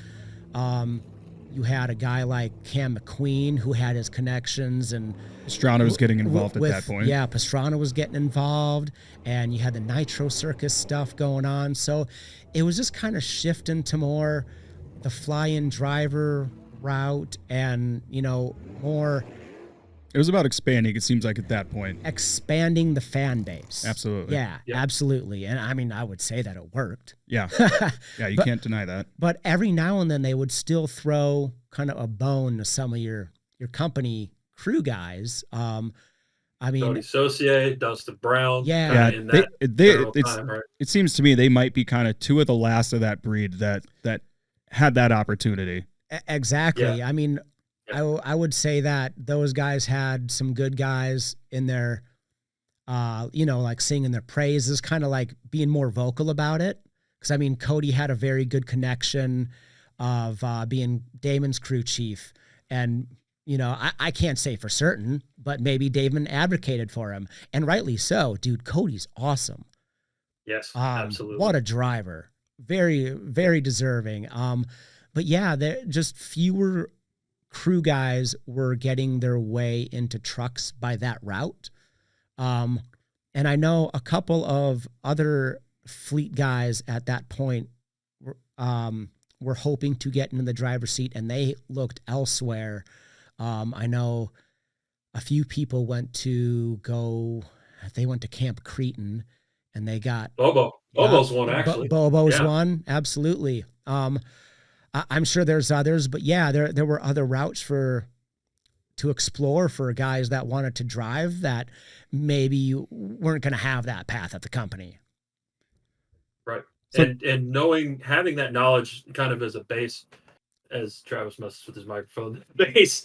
You had a guy like Cam McQueen who had his connections, and Pastrana was getting involved at that point. Yeah, Pastrana was getting involved, and you had the Nitro Circus stuff going on. So it was just kind of shifting to more the fly-in driver route, and, you know, more. It was about expanding, it seems like, at that point. Expanding the fan base. Absolutely. Yeah, absolutely. And I mean, I would say that it worked. Yeah. Yeah, you can't deny that. But every now and then they would still throw kind of a bone to some of your company crew guys. I mean, Tony Saucier, Dustin Brown. Yeah. It seems to me they might be kind of two of the last of that breed that had that opportunity. Exactly. Yeah. I mean, I would say that those guys had some good guys in their, you know, like singing their praises, kind of like being more vocal about it. Because, I mean, Cody had a very good connection of being Damon's crew chief. And, you know, I can't say for certain, but maybe Damon advocated for him. And rightly so. Dude, Cody's awesome. Yes, absolutely. What a driver. Very, very deserving. But yeah, there just fewer crew guys were getting their way into trucks by that route. And I know a couple of other fleet guys at that point were hoping to get into the driver's seat, and they looked elsewhere. I know a few people went to Camp Creten, and they got Bobo's one, actually. Bobo's one, absolutely. I'm sure there's others, but yeah, there were other routes to explore for guys that wanted to drive that maybe weren't going to have that path at the company. Right. So, and having that knowledge kind of as a base, as Travis messes with his microphone, base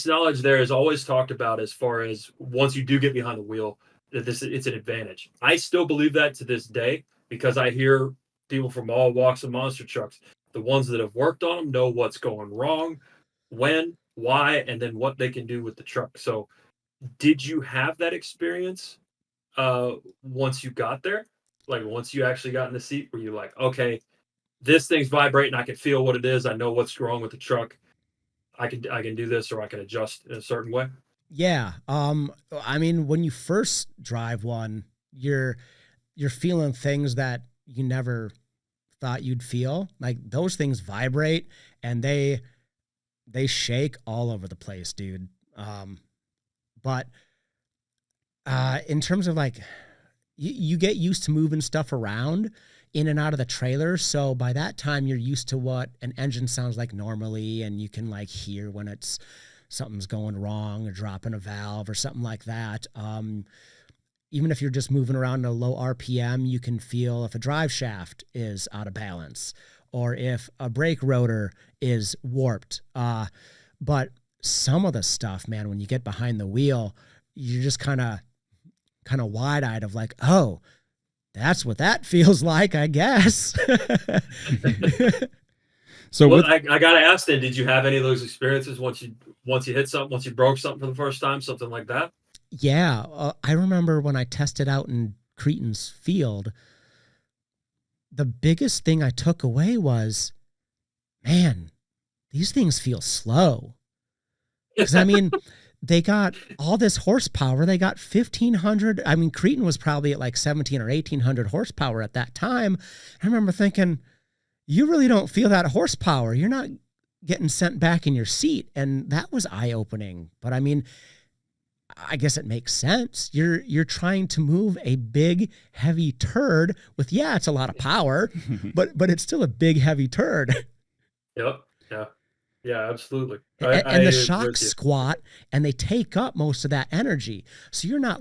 knowledge there is always talked about as far as once you do get behind the wheel, that it's an advantage. I still believe that to this day because I hear people from all walks of monster trucks. The ones that have worked on them know what's going wrong, when, why, and then what they can do with the truck. So did you have that experience once you got there? Like once you actually got in the seat, were you like, okay, this thing's vibrating, I can feel what it is, I know what's wrong with the truck, I can do this, or I can adjust in a certain way? Yeah. I mean, when you first drive one, you're feeling things that you never thought you'd feel. Like those things vibrate and they shake all over the place, dude. But in terms of like, you get used to moving stuff around in and out of the trailer. So by that time you're used to what an engine sounds like normally, and you can like hear when it's something's going wrong or dropping a valve or something like that. Even if you're just moving around at a low RPM, you can feel if a drive shaft is out of balance or if a brake rotor is warped. But some of the stuff, man, when you get behind the wheel, you're just kind of wide-eyed of like, oh, that's what that feels like, I guess. So well, I got to ask then, did you have any of those experiences once you hit something, once you broke something for the first time, something like that? Yeah. I remember when I tested out in Creten's field, the biggest thing I took away was, man, these things feel slow. Because, I mean, they got all this horsepower. They got 1,500. I mean, Creten was probably at like 1,700 or 1,800 horsepower at that time. I remember thinking, you really don't feel that horsepower. You're not getting sent back in your seat. And that was eye-opening. But, I mean, I guess it makes sense. You're trying to move a big, heavy turd with, yeah, it's a lot of power, but it's still a big, heavy turd. Yep. Yeah, absolutely. And the shocks squat and they take up most of that energy. So you're not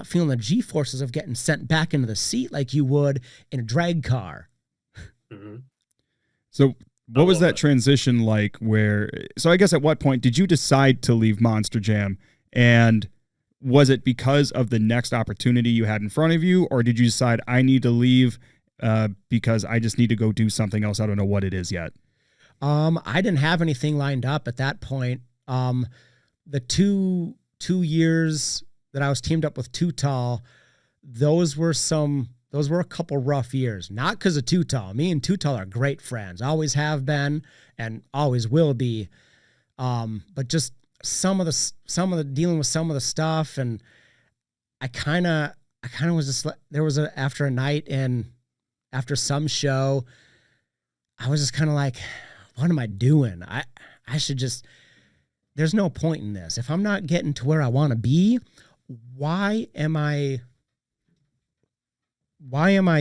feeling the G-forces of getting sent back into the seat like you would in a drag car. Mm-hmm. So what was that transition like so I guess at what point did you decide to leave Monster Jam? And was it because of the next opportunity you had in front of you, or did you decide I need to leave because I just need to go do something else? I don't know what it is yet. I didn't have anything lined up at that point. The two years that I was teamed up with Too Tall, those were a couple rough years. Not because of Too Tall. Me and Too Tall are great friends. Always have been and always will be. But just some of the dealing with some of the stuff, and I kind of was just there was after a night and after some show, I was just kind of like, what am I doing? I should just, there's no point in this. If I'm not getting to where I want to be, why am I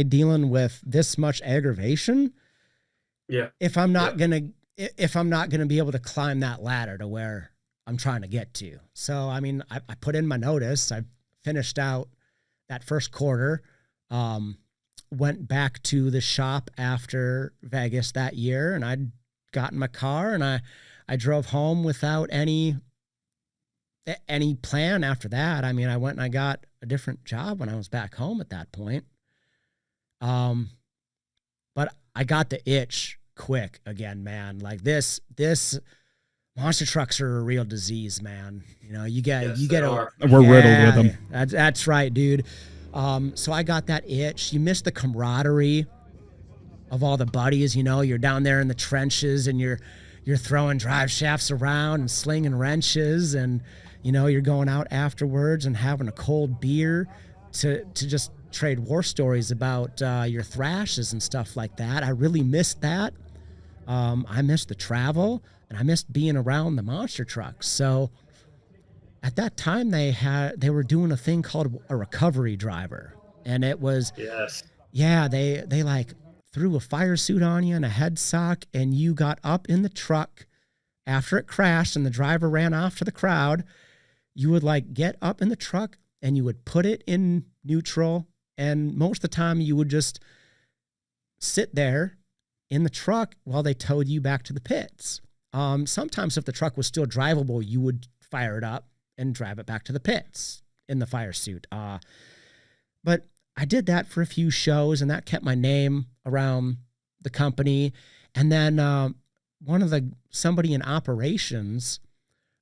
dealing with this much aggravation? Yeah. If I'm not going to be able to climb that ladder to where I'm trying to get to. So, I mean, I put in my notice. I finished out that first quarter, went back to the shop after Vegas that year, and I'd got in my car and I drove home without any plan after that. I mean, I went and I got a different job when I was back home at that point. But I got the itch quick again, man. Like this monster trucks are a real disease, man. You know, we're riddled with them. That's right, dude. So I got that itch. You miss the camaraderie of all the buddies. You know, you're down there in the trenches and you're throwing drive shafts around and slinging wrenches, and you know, you're going out afterwards and having a cold beer to just trade war stories about your thrashes and stuff like that. I really missed that. I missed the travel, and I missed being around the monster trucks. So at that time they were doing a thing called a recovery driver, and it was, they like threw a fire suit on you and a head sock, and you got up in the truck after it crashed and the driver ran off to the crowd. You would like get up in the truck and you would put it in neutral, and most of the time you would just sit there in the truck while they towed you back to the pits. Sometimes if the truck was still drivable, you would fire it up and drive it back to the pits in the fire suit. But I did that for a few shows, and that kept my name around the company. And then somebody in operations,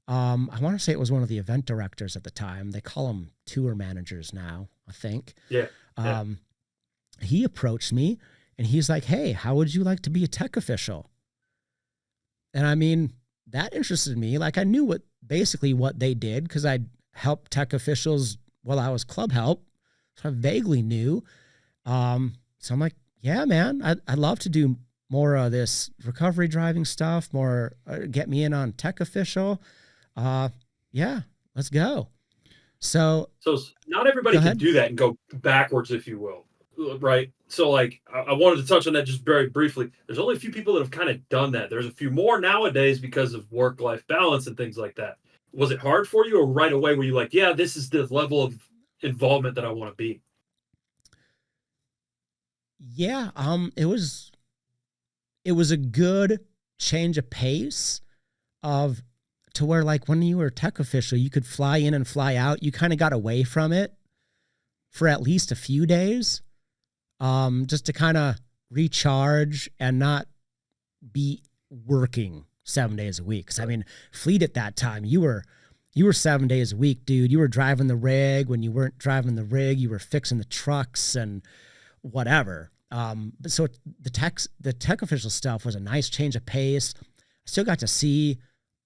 I want to say it was one of the event directors at the time. They call them tour managers now, I think. Yeah. He approached me, and he's like, hey, how would you like to be a tech official? And I mean, that interested me. Like, I knew what they did because I'd helped tech officials while I was club help. So I vaguely knew. So I'm like, yeah, man, I'd love to do more of this recovery driving stuff, more get me in on tech official. Yeah, let's go. So not everybody can do that and go backwards, if you will. right? So like I wanted to touch on that just very briefly. There's only a few people that have kind of done that. There's a few more nowadays because of work-life balance and things like that. Was it hard for you, or right away were you like, yeah, this is the level of involvement that I want to be? Yeah, it was a good change of pace of to where, like, when you were a tech official, you could fly in and fly out. You kind of got away from it for at least a few days, just to kind of recharge and not be working 7 days a week. Because I mean, fleet at that time, you were 7 days a week, dude. You were driving the rig. When you weren't driving the rig, you were fixing the trucks and whatever. But so the tech official stuff was a nice change of pace. I still got to see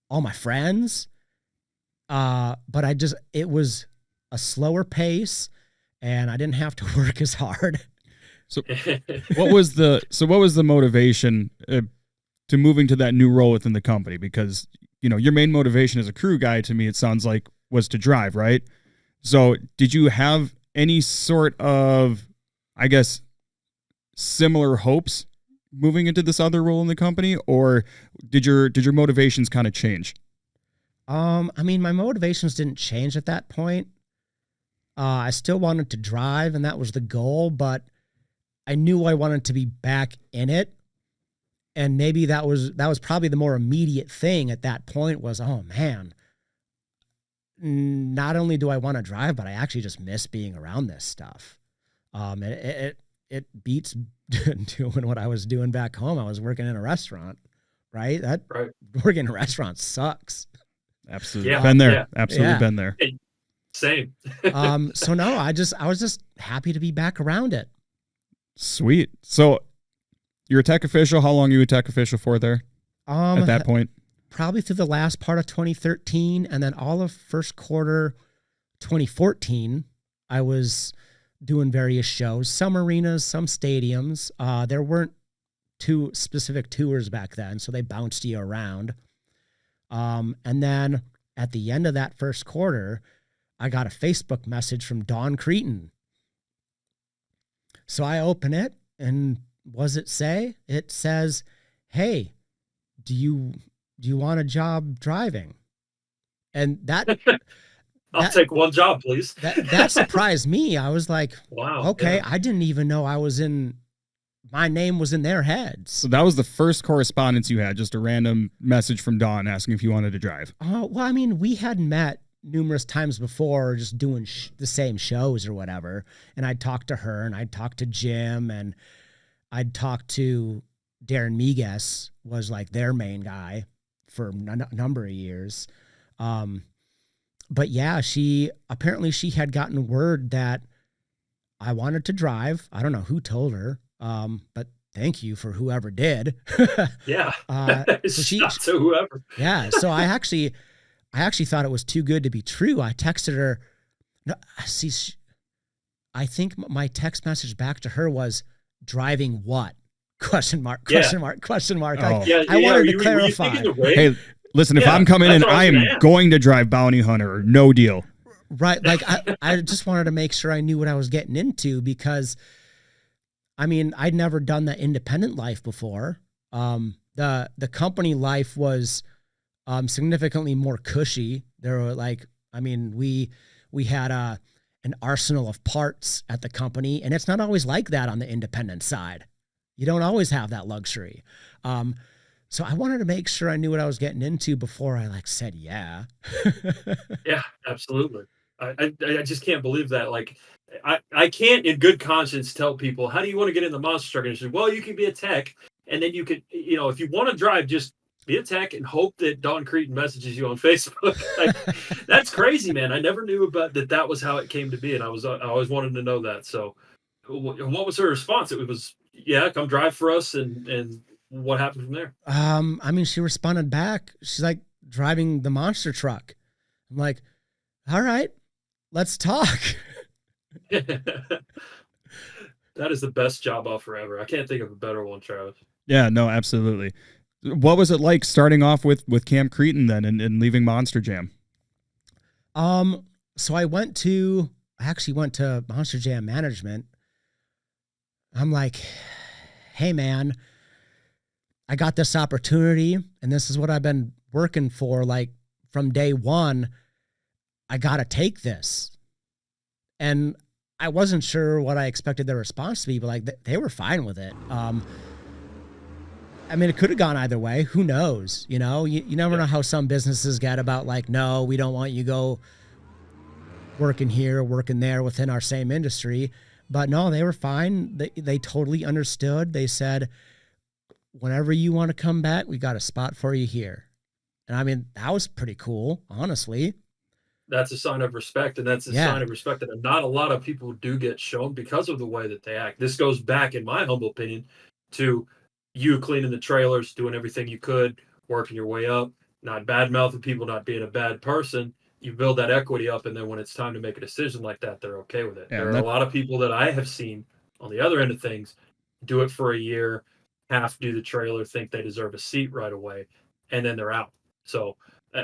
all my friends. But it was a slower pace and I didn't have to work as hard. So what was the motivation to moving to that new role within the company? Because, you know, your main motivation as a crew guy, to me, it sounds like, was to drive, right? So did you have any sort of, I guess, similar hopes moving into this other role in the company, or did your motivations kind of change? I mean, my motivations didn't change at that point. I still wanted to drive, and that was the goal, but I knew I wanted to be back in it. And maybe that was probably the more immediate thing at that point was, oh man, not only do I want to drive, but I actually just miss being around this stuff. It beats doing what I was doing back home. I was working in a restaurant, right? Working in a restaurant sucks. Absolutely. Yeah. Been there. Yeah. Absolutely. Yeah. Been there. Same. So no, I was just happy to be back around it. Sweet. So you're a tech official. How long are you a tech official for there at that point? Probably through the last part of 2013 and then all of first quarter 2014, I was doing various shows, some arenas, some stadiums. There weren't two specific tours back then, so they bounced you around. And then at the end of that first quarter, I got a Facebook message from Dawn Creten. So I open it, and what does it say? It says, "Hey, do you want a job driving?" And that I'll take one job, please. That surprised me. I was like, wow, okay, yeah. I didn't even know my name was in their heads. So that was the first correspondence you had, just a random message from Dawn asking if you wanted to drive. Well, I mean, we had met numerous times before, just doing the same shows or whatever. And I'd talk to her, and I'd talk to Jim, and I'd talk to Darren Miguez, was like their main guy for a number of years. But yeah, she had gotten word that I wanted to drive. I don't know who told her, but thank you for whoever did. Yeah. So whoever. Yeah. So I actually thought it was too good to be true. I texted her. No, see, I think my text message back to her was, "Driving what?" Question mark. Oh. I wanted to clarify. Hey, listen, if I'm coming in, I am going to drive Bounty Hunter, or no deal. Right. Like I just wanted to make sure I knew what I was getting into, because I mean, I'd never done the independent life before. The company life was significantly more cushy. There were we had an arsenal of parts at the company, and it's not always like that on the independent side. You don't always have that luxury. So I wanted to make sure I knew what I was getting into before I said, yeah. Yeah, absolutely. I just can't believe that. Like, I can't in good conscience tell people, how do you want to get in the monster truck industry? Well, you can be a tech, and then you could, if you want to drive, just be a tech and hope that Dawn Creten messages you on Facebook. That's crazy, man. I never knew about that. That was how it came to be. And I always wanted to know that. So what was her response? It was, yeah, come drive for us. And what happened from there? I mean, she responded back. She's like, driving the monster truck. I'm like, all right, let's talk. That is the best job offer ever. I can't think of a better one, Travis. Yeah, no, absolutely. What was it like starting off with Cam Creten then and leaving Monster Jam? So I actually went to Monster Jam management I'm like, hey man, I got this opportunity and this is what I've been working for. Like from day one, I got to take this. And I wasn't sure what I expected their response to be, but like they were fine with it. I mean, it could have gone either way. Who knows? You know, you never know how some businesses get about like, no, we don't want you to go working here, working there within our same industry. But no, they were fine. They totally understood. They said, whenever you want to come back, we got a spot for you here. And I mean, that was pretty cool, honestly. That's a sign of respect, and that's a sign of respect that not a lot of people do get shown because of the way that they act. This goes back, in my humble opinion, to you cleaning the trailers, doing everything you could, working your way up, not bad-mouthing people, not being a bad person. You build that equity up, and then when it's time to make a decision like that, they're okay with it. Yeah, there are a lot of people that I have seen on the other end of things do it for a year, half do the trailer, think they deserve a seat right away, and then they're out. So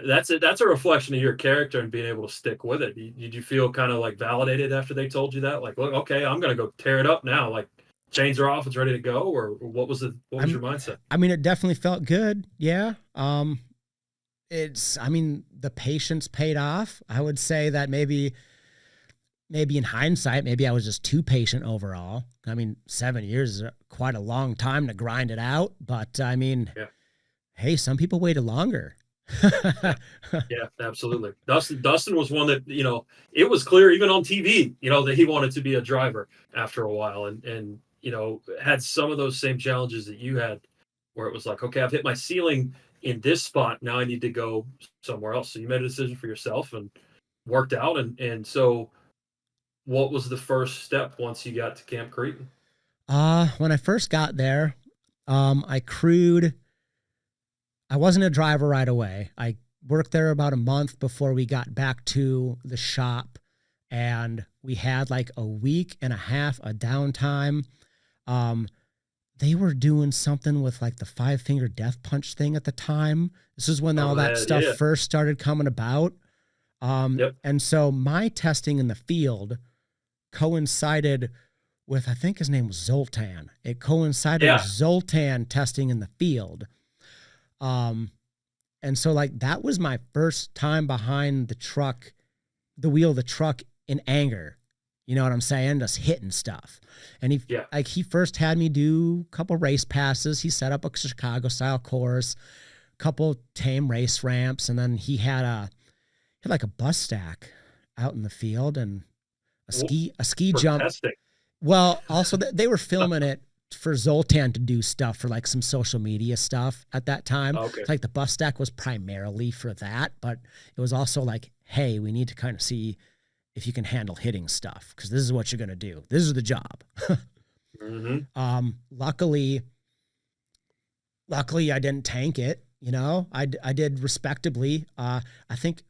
that's it. That's a reflection of your character and being able to stick with it. Did you feel kind of like validated after they told you that? Like, look, okay, I'm going to go tear it up now. Like, chains are off, it's ready to go, or what was your mindset? I mean, it definitely felt good. Yeah. I mean, the patience paid off. I would say that maybe in hindsight, maybe I was just too patient overall. I mean, 7 years is quite a long time to grind it out, but I mean, hey, some people waited longer. Yeah, absolutely. Dustin was one that, you know, it was clear even on TV, you know, that he wanted to be a driver after a while, and you know, had some of those same challenges that you had, where it was like, okay, I've hit my ceiling in this spot, now I need to go somewhere else. So you made a decision for yourself and worked out. And so what was the first step once you got to Camp Creten? When I first got there, I crewed. I wasn't a driver right away. I worked there about a month before we got back to the shop, and we had like a week and a half of downtime. They were doing something with like the 5-finger death punch thing at the time. This is when all that stuff first started coming about. And so my testing in the field coincided with, I think his name was Zoltan. It coincided with Zoltan testing in the field. And so like that was my first time behind the wheel of the truck in anger. You know what I'm saying? Just hitting stuff. And he first had me do a couple race passes. He set up a Chicago style course, a couple tame race ramps, and then he had like a bus stack out in the field and a ski jump. Testing. Well, also they were filming it for Zoltan to do stuff for like some social media stuff at that time. Okay. Like the bus stack was primarily for that, but it was also like, hey, we need to kind of see if you can handle hitting stuff, because this is what you're going to do. This is the job. Luckily I didn't tank it. You know, I did respectably. I think,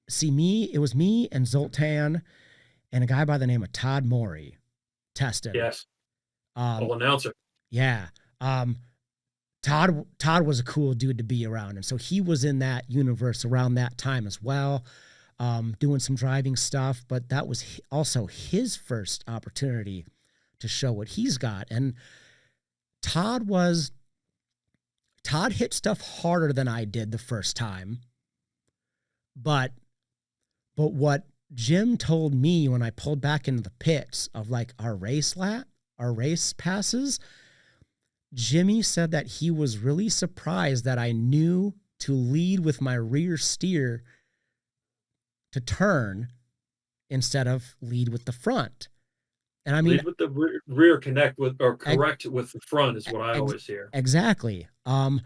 it was me and Zoltan and a guy by the name of Todd Morey tested. Yes. Full announcer. Yeah. Todd was a cool dude to be around. And so he was in that universe around that time as well, doing some driving stuff, but that was also his first opportunity to show what he's got. And Todd hit stuff harder than I did the first time. But what Jim told me when I pulled back into the pits of like our race passes, Jimmy said that he was really surprised that I knew to lead with my rear steer to turn instead of lead with the front. And I mean, lead with the rear, connect with, or correct with the front is what I always hear. Exactly. And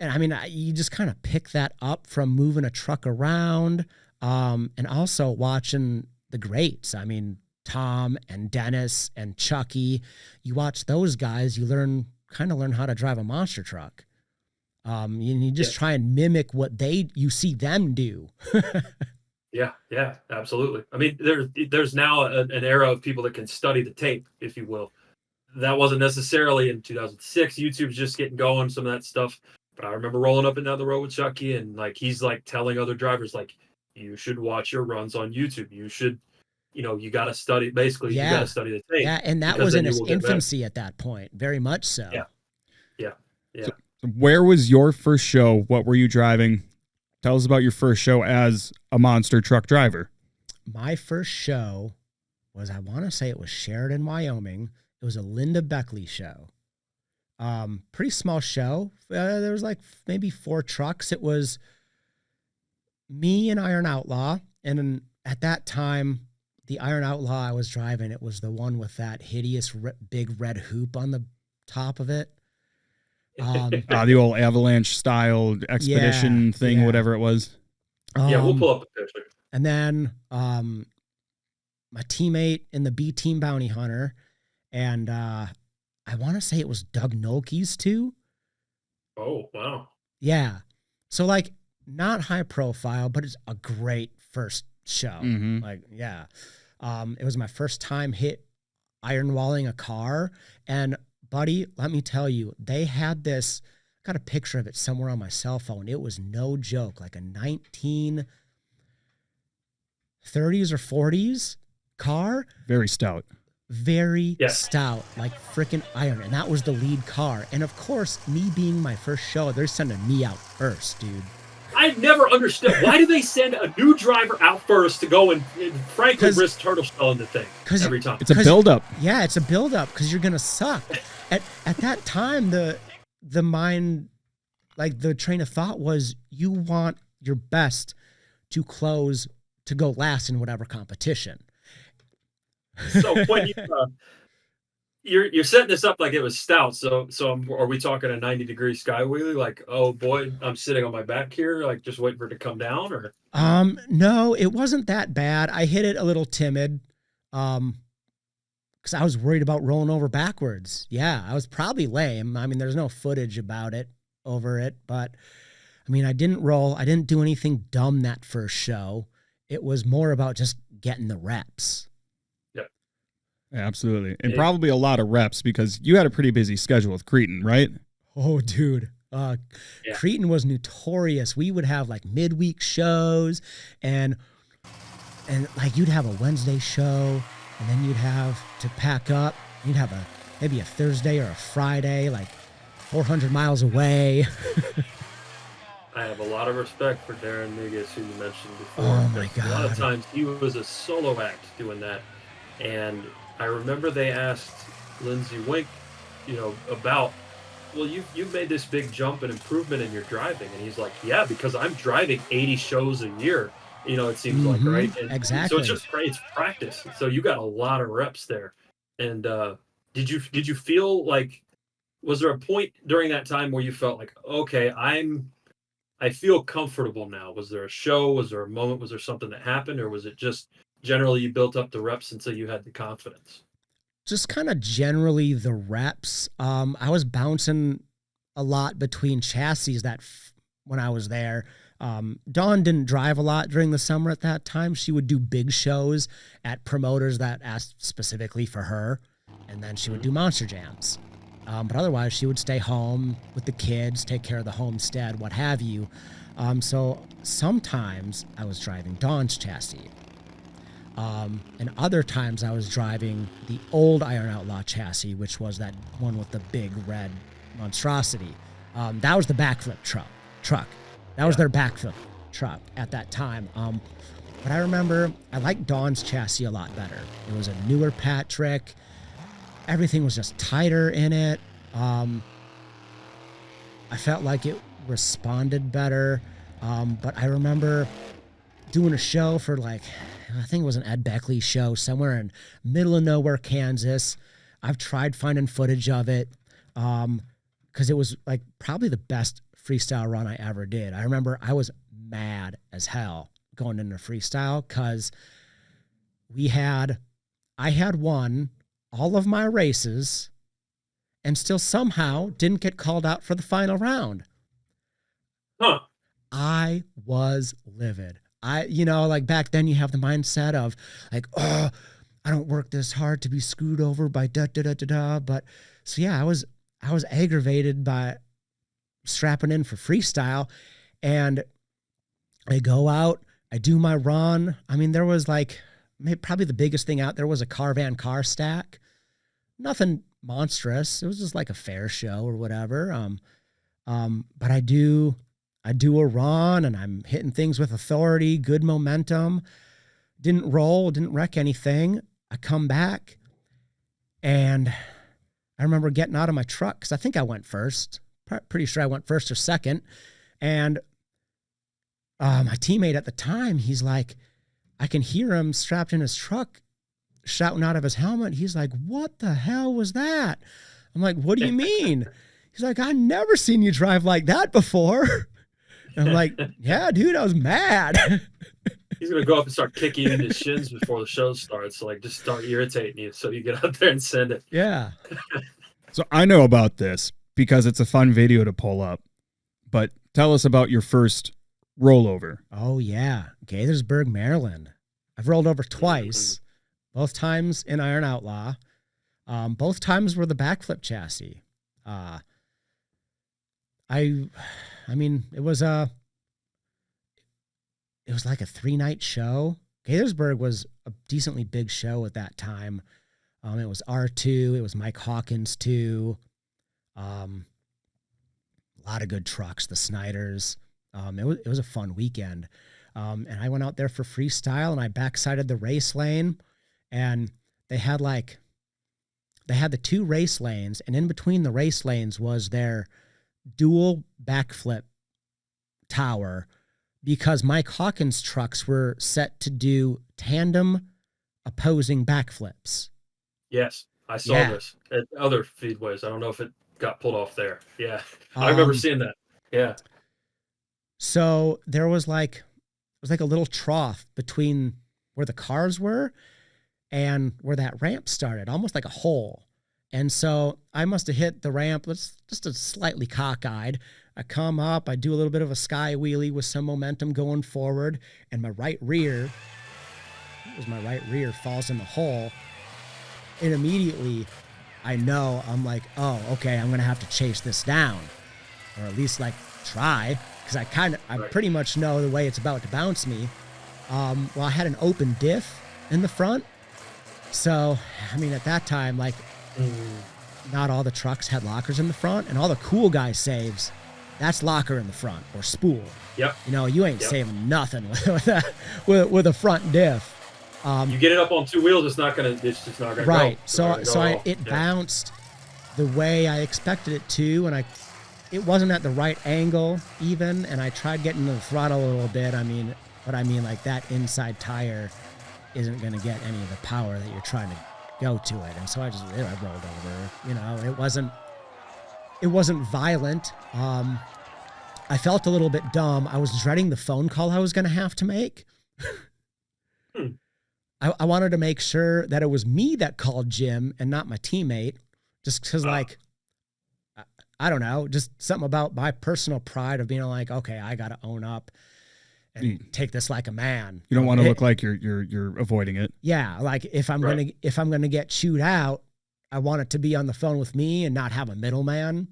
I mean, you just kind of pick that up from moving a truck around, and also watching the greats. I mean, Tom and Dennis and Chucky, you watch those guys, you learn how to drive a monster truck. You just try and mimic what you see them do. Yeah, absolutely. I mean, there's now an era of people that can study the tape, if you will. That wasn't necessarily in 2006. YouTube's just getting going, some of that stuff. But I remember rolling up and down the road with Chucky, and like he's like telling other drivers, like, you should watch your runs on YouTube. You should you got to study. Basically, you got to study the tape. Yeah, and that was in its infancy at that point, very much so. Yeah. So where was your first show? What were you driving? Tell us about your first show as a monster truck driver. My first show was, I want to say it was Sheridan, Wyoming. It was a Linda Beckley show. Pretty small show. There was like maybe 4 trucks. It was me and Iron Outlaw. And at that time, the Iron Outlaw I was driving, it was the one with that hideous big red hoop on the top of it. The old avalanche style expedition thing, whatever it was. We'll pull up a picture. And then my teammate in the B Team Bounty Hunter, and I want to say it was Doug Nolke's too. Oh, wow. Yeah. So like not high profile, but it's a great first show. Mm-hmm. Like, yeah. It was my first time hit iron walling a car. And buddy, let me tell you, they had this, got a picture of it somewhere on my cell phone. It was no joke, like a 1930s or 40s car. Very stout. Very stout, like freaking iron. And that was the lead car. And of course, me being my first show, they're sending me out first, dude. I never understood. Why do they send a new driver out first to go and frankly risk turtle shelling the thing every time? It's a build-up. Yeah, it's a build-up because you're going to suck. At that time, the mind, like the train of thought was you want your best to close, to go last in whatever competition. So when you're setting this up like it was stout, so are we talking a 90-degree sky wheelie? Like, oh boy, I'm sitting on my back here, like just waiting for it to come down, or? No, it wasn't that bad. I hit it a little timid, because I was worried about rolling over backwards. Yeah, I was probably lame. I mean, there's no footage about it over it, but I mean, I didn't roll. I didn't do anything dumb that first show. It was more about just getting the reps. Absolutely. And probably a lot of reps because you had a pretty busy schedule with Creten, right? Oh, dude. Creten was notorious. We would have like midweek shows and like you'd have a Wednesday show and then you'd have to pack up. You'd have maybe a Thursday or a Friday, like 400 miles away. I have a lot of respect for Darren Migas, who you mentioned before. Oh my God. A lot of times he was a solo act doing that. And I remember they asked Lindsey Wink, about, well, you've made this big jump and improvement in your driving. And he's like, yeah, because I'm driving 80 shows a year, it seems like, right? And exactly. So it's just it's practice. So you got a lot of reps there. And did you feel like, was there a point during that time where you felt like, okay, I feel comfortable now? Was there a show? Was there a moment? Was there something that happened? Or was it just generally you built up the reps until you had the confidence? Just kind of generally the reps. I was bouncing a lot between chassis when I was there. Dawn didn't drive a lot during the summer at that time. She would do big shows at promoters that asked specifically for her. And then she would do monster jams. But otherwise she would stay home with the kids, take care of the homestead, what have you. So sometimes I was driving Dawn's chassis. And other times I was driving the old Iron Outlaw chassis, which was that one with the big red monstrosity. That was the backflip truck. That was their backflip truck at that time. But I remember I liked Dawn's chassis a lot better. It was a newer Patrick. Everything was just tighter in it. I felt like it responded better. But I remember doing a show for I think it was an Ed Beckley show somewhere in middle of nowhere, Kansas. I've tried finding footage of it because it was like probably the best freestyle run I ever did. I remember I was mad as hell going into freestyle because I had won all of my races and still somehow didn't get called out for the final round. Huh. I was livid. Like back then you have the mindset of like, oh, I don't work this hard to be screwed over by da-da-da-da-da. But so yeah, I was aggravated by strapping in for freestyle, and I go out, I do my run. I mean, there was like probably the biggest thing out there was a Carvan car stack. Nothing monstrous. It was just like a fair show or whatever. But I do a run and I'm hitting things with authority, good momentum. Didn't roll, didn't wreck anything. I come back and I remember getting out of my truck because I think I went first. Pretty sure I went first or second. And my teammate at the time, he's like, I can hear him strapped in his truck shouting out of his helmet. He's like, what the hell was that? I'm like, what do you mean? He's like, I never seen you drive like that before. And I'm like, yeah, dude, I was mad. He's going to go up and start kicking you in the shins before the show starts. So, like, just start irritating you so you get out there and send it. Yeah. So I know about this because it's a fun video to pull up. But tell us about your first rollover. Oh, yeah. Gaithersburg, Maryland. I've rolled over twice, both times in Iron Outlaw. Both times were the backflip chassis. I mean, it was like a 3-night show. Gaithersburg was a decently big show at that time. It was R2. It was Mike Hawkins 2. A lot of good trucks, the Snyders. It was a fun weekend. And I went out there for freestyle and I backsided the race lane, and they had the 2 race lanes, and in between the race lanes was their dual backflip tower, because Mike Hawkins trucks were set to do tandem opposing backflips. Yes, I saw this at other feedways. I don't know if it got pulled off there. Yeah, I remember seeing that. Yeah. So there was it was like a little trough between where the cars were and where that ramp started, almost like a hole. And so I must have hit the ramp, just a slightly cockeyed. I come up, I do a little bit of a sky wheelie with some momentum going forward, and my right rear falls in the hole. And immediately I know, I'm like, oh, okay, I'm going to have to chase this down, or at least try, because I pretty much know the way it's about to bounce me. Well, I had an open diff in the front. So, I mean, at that time, not all the trucks had lockers in the front, and all the cool guy saves, that's locker in the front or spool. Yep. You ain't saving nothing with a front diff. You get it up on 2 wheels, it's just not gonna right. go. So it bounced the way I expected it to, and it wasn't at the right angle even, and I tried getting the throttle a little bit. That inside tire isn't going to get any of the power that you're trying to go to it. And so I rolled over. It wasn't violent. I felt a little bit dumb. I was dreading the phone call I was going to have to make. I wanted to make sure that it was me that called Jim and not my teammate, just because I don't know, just something about my personal pride of being like, okay, I got to own up and take this like a man. You don't want to look like you're avoiding it. Yeah, if I'm gonna get chewed out, I want it to be on the phone with me and not have a middleman.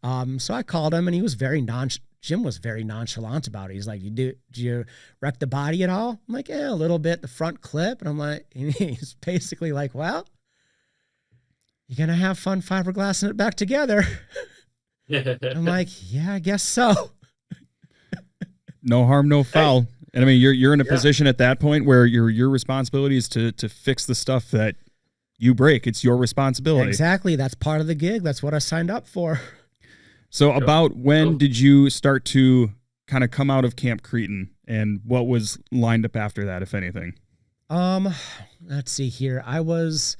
So I called him, and he was Jim was very nonchalant about it. He's like, did you wreck the body at all? I'm like, yeah, a little bit, the front clip. And I'm like, and he's basically like, well, you're gonna have fun fiberglassing it back together. I'm like, yeah, I guess so. No harm, no foul. And I mean, you're in a position at that point where your responsibility is to fix the stuff that you break. It's your responsibility. Exactly. That's part of the gig. That's what I signed up for. So about when did you start to kind of come out of Camp Creten, and what was lined up after that, if anything? Let's see here. I was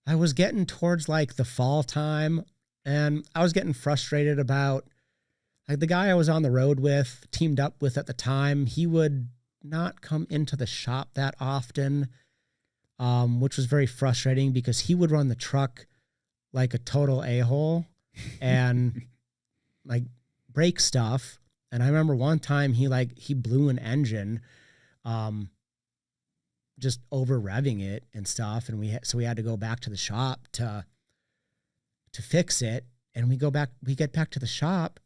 getting towards the fall time, and I was getting frustrated about the guy I was on the road with, teamed up with at the time. He would not come into the shop that often, which was very frustrating because he would run the truck like a total a-hole and break stuff. And I remember one time he blew an engine, just over revving it and stuff. And we had to go back to the shop to fix it. And we get back to the shop,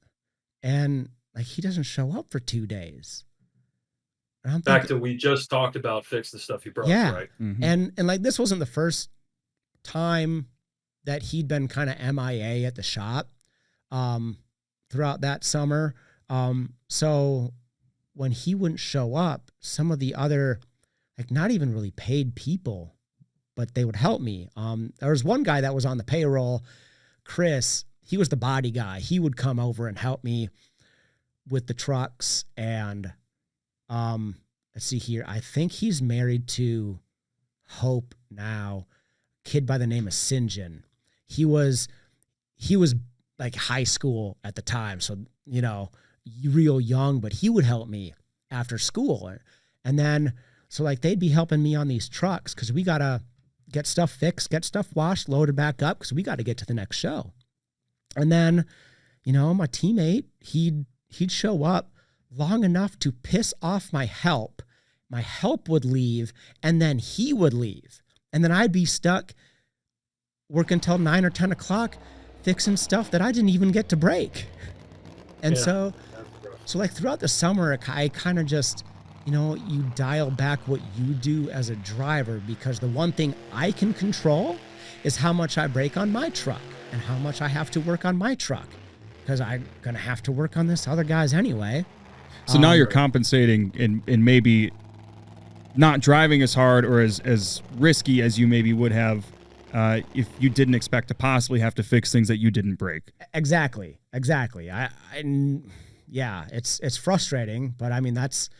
and he doesn't show up for 2 days. And I'm Back thinking, to we just talked about fix the stuff you broke, yeah. right? Mhm. And like, this wasn't the first time that he'd been kind of MIA at the shop throughout that summer. So when he wouldn't show up, some of the other, like, not even really paid people, but they would help me. There was one guy that was on the payroll, Chris. He was the body guy. He would come over and help me with the trucks. And let's see here. I think he's married to Hope now, kid by the name of Sinjin. He was like high school at the time. So, you know, real young, but he would help me after school. And then, so like, they'd be helping me on these trucks, cause we got to get stuff fixed, get stuff washed, loaded back up, cause we got to get to the next show. And then, you know, my teammate, he'd show up long enough to piss off my help. My help would leave, and then he would leave. And then I'd be stuck working till 9 or 10 o'clock fixing stuff that I didn't even get to break. And so like, throughout the summer, I kind of just, you know, you dial back what you do as a driver, because the one thing I can control is how much I break on my truck and how much I have to work on my truck, because I'm going to have to work on this other guy's anyway. So now you're compensating in maybe not driving as hard or as risky as you maybe would have if you didn't expect to possibly have to fix things that you didn't break. Exactly. Yeah, it's frustrating, but I mean, that's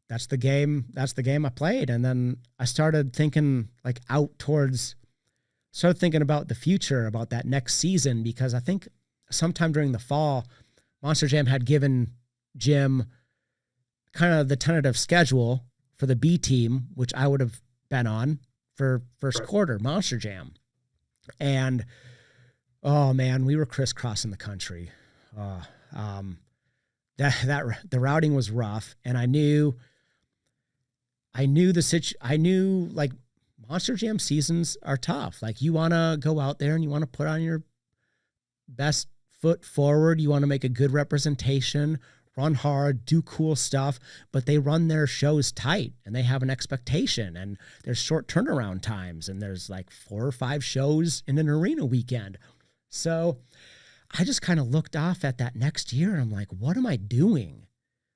the game. That's the game I played. And then I started thinking like started thinking about the future, about that next season, because I think sometime during the fall, Monster Jam had given Jim kind of the tentative schedule for the B team, which I would have been on for first quarter Monster Jam. And oh man, we were crisscrossing the country. The routing was rough, and I knew like, Monster Jam seasons are tough. Like, you want to go out there and you want to put on your best foot forward. You want to make a good representation, run hard, do cool stuff, but they run their shows tight and they have an expectation, and there's short turnaround times, and there's like 4 or 5 shows in an arena weekend. So I just kind of looked off at that next year, and I'm like, what am I doing?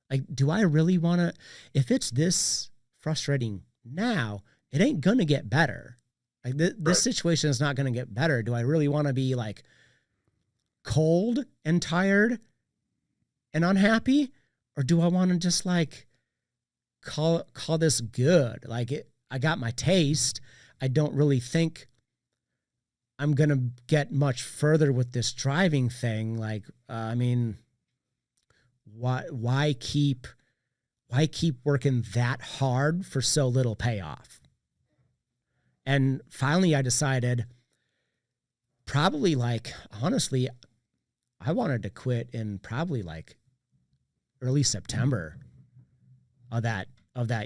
Like, do I really want to, if it's this frustrating now, it ain't going to get better. Like, this situation is not going to get better. Do I really want to be like cold and tired and unhappy? Or do I want to just like call this good? Like, I got my taste. I don't really think I'm going to get much further with this driving thing. Like, I mean, why keep working that hard for so little payoff? And finally I decided, probably, like, honestly, I wanted to quit in probably like early September of that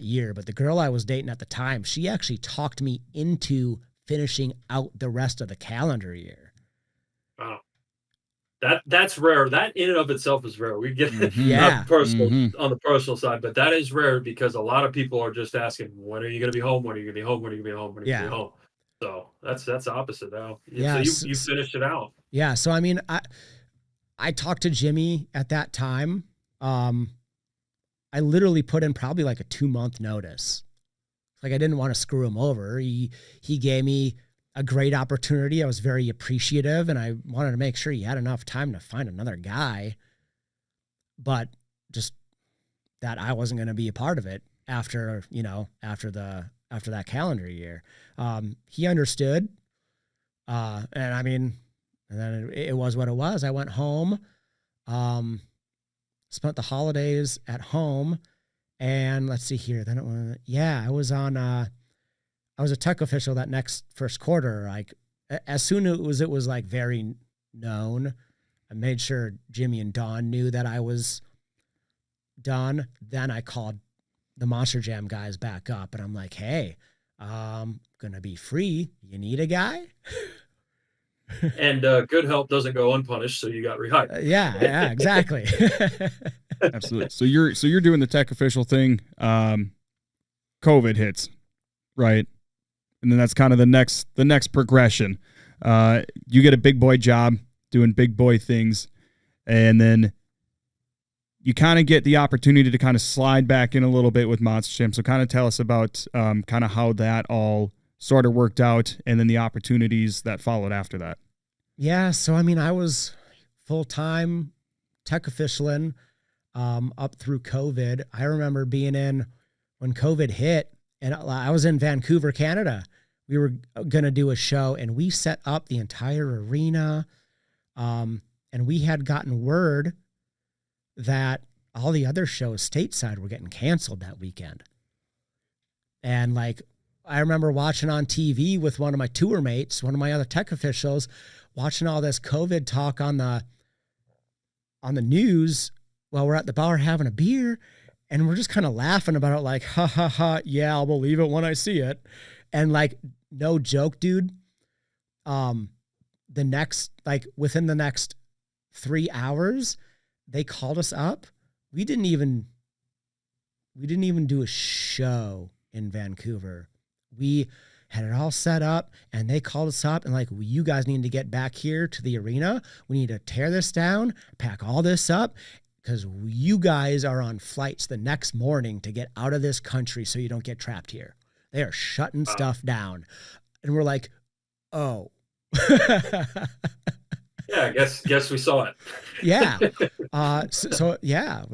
year. But the girl I was dating at the time, she actually talked me into finishing out the rest of the calendar year. Wow. That's rare. That in and of itself is rare. We get Yeah. personal on the personal side, but that is rare, because a lot of people are just asking, when are you going to be home? When are you going to be home? When are you going to be home? When are you going to be home? So that's the opposite now. Yeah. So you finished it out. Yeah. So, I mean, I talked to Jimmy at that time. I literally put in probably like a 2-month notice. Like, I didn't want to screw him over. He gave me a great opportunity. I was very appreciative, and I wanted to make sure he had enough time to find another guy, but just that I wasn't going to be a part of it after that calendar year. He understood. And I mean, and then it was what it was. I went home, spent the holidays at home, and let's see here. Then I was I was a tech official that next first quarter. Like, as soon as it was like very known, I made sure Jimmy and Dawn knew that I was done. Then I called the Monster Jam guys back up, and I'm like, hey, I'm going to be free. You need a guy? And good help doesn't go unpunished, so you got rehired. Yeah, exactly. Absolutely. So you're doing the tech official thing. COVID hits, right? And then that's kind of the next progression. You get a big boy job doing big boy things, and then you kind of get the opportunity to kind of slide back in a little bit with Monster Jam. So kind of tell us about kind of how that all sort of worked out, and then the opportunities that followed after that. Yeah. So, I mean, I was full-time tech officialing up through COVID. I remember being in when COVID hit, and I was in Vancouver, Canada. We were going to do a show, and we set up the entire arena. And we had gotten word that all the other shows stateside were getting canceled that weekend. And like, I remember watching on TV with one of my tour mates, one of my other tech officials, watching all this COVID talk on the news while we're at the bar having a beer. And we're just kind of laughing about it, like, ha ha ha, yeah, I'll believe it when I see it. And like, no joke, dude. Within the next 3 hours, they called us up. We didn't even do a show in Vancouver. We had it all set up, and they called us up and like, well, you guys need to get back here to the arena. We need to tear this down, pack all this up, because you guys are on flights the next morning to get out of this country so you don't get trapped here. They are shutting stuff down. And we're like, oh. Yeah, I guess we saw it. Yeah. So yeah,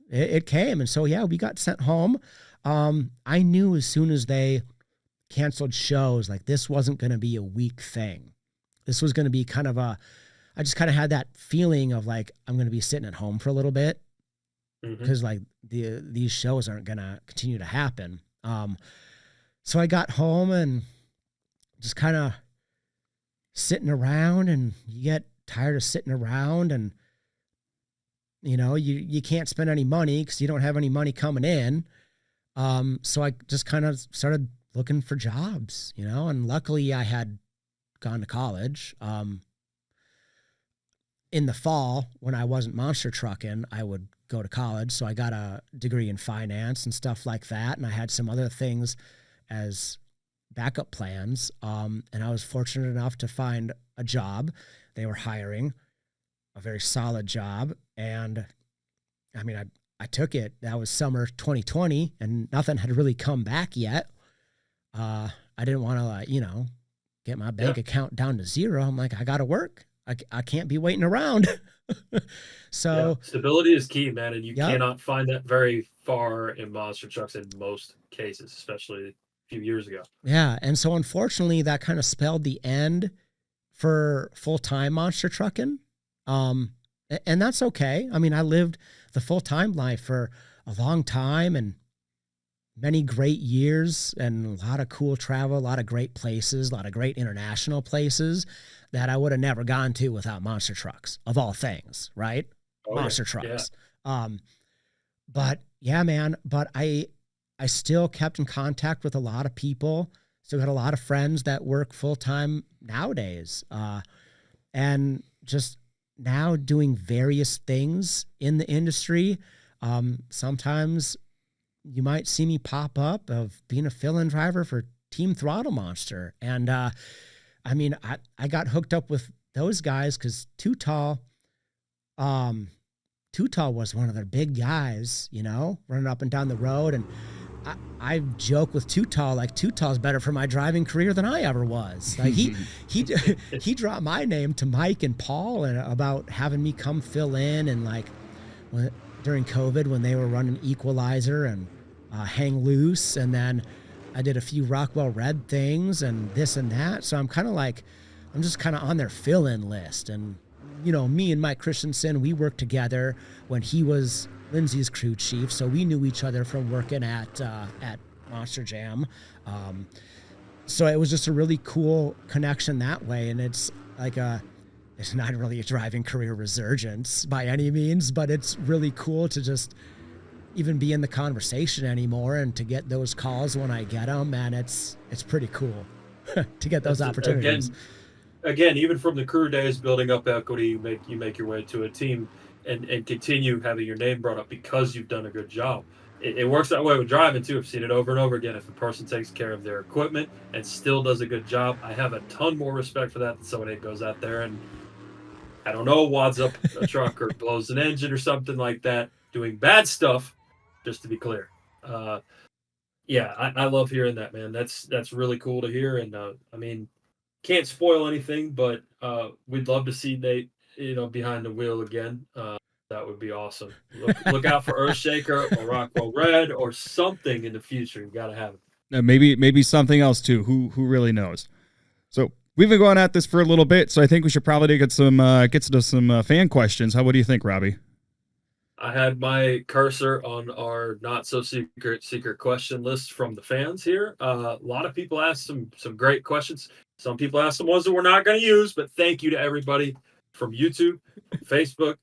it came. And so, yeah, we got sent home. I knew as soon as they canceled shows, like this wasn't going to be a week thing. This was going to be I just kind of had that feeling of like, I'm going to be sitting at home for a little bit because like these shows aren't going to continue to happen. So I got home and just kind of sitting around, and you get tired of sitting around, and you know, you can't spend any money because you don't have any money coming in. So I just kind of started looking for jobs, you know, and luckily I had gone to college. In the fall, when I wasn't monster trucking, I would go to college. So I got a degree in finance and stuff like that. And I had some other things as backup plans. And I was fortunate enough to find a job. They were hiring a very solid job. And I mean, I took it. That was summer 2020, and nothing had really come back yet. I didn't want to, get my bank account down to zero. I'm like, I got to work. I can't be waiting around. So stability is key, man. And you cannot find that very far in monster trucks in most cases, especially a few years ago. Yeah. And so unfortunately that kind of spelled the end for full-time monster trucking. And that's okay. I mean, I lived the full-time life for a long time and many great years and a lot of cool travel, a lot of great places, a lot of great international places that I would have never gone to without monster trucks, of all things, right? Monster trucks. Yeah. But yeah, man, but I still kept in contact with a lot of people. Still got a lot of friends that work full-time nowadays. And just now doing various things in the industry. Sometimes you might see me pop up of being a fill-in driver for Team Throttle Monster. And, I mean, I got hooked up with those guys because Too Tall was one of their big guys, running up and down the road. And I joke with Too Tall, like Too Tall's better for my driving career than I ever was. Like he dropped my name to Mike and Paul and about having me come fill in, and like during COVID when they were running Equalizer and Hang Loose, and then I did a few Rockwell Red things and this and that. So I'm just kind of on their fill-in list. And, me and Mike Christensen, we worked together when he was Lindsay's crew chief. So we knew each other from working at Monster Jam. So it was just a really cool connection that way. And it's like it's not really a driving career resurgence by any means, but it's really cool to just even be in the conversation anymore and to get those calls when I get them, and it's pretty cool to get those opportunities. Again, even from the crew days, building up equity, you make your way to a team. and continue having your name brought up because you've done a good job. It works that way with driving too. I've seen it over and over again. If a person takes care of their equipment and still does a good job, I have a ton more respect for that than somebody that goes out there and, I don't know, wads up a truck or blows an engine or something like that, doing bad stuff, just to be clear. Yeah, I love hearing that, man. That's really cool to hear. And I mean, can't spoil anything, but we'd love to see Nate, behind the wheel again. That would be awesome. Look out for Earthshaker or Rockwell Red or something in the future. You got to have it. Maybe something else too. Who really knows? So we've been going at this for a little bit, so I think we should probably get to some fan questions. What do you think, Robbie? I had my cursor on our not so secret question list from the fans here. A lot of people asked some great questions. Some people asked some ones that we're not going to use, but thank you to everybody from YouTube, from Facebook,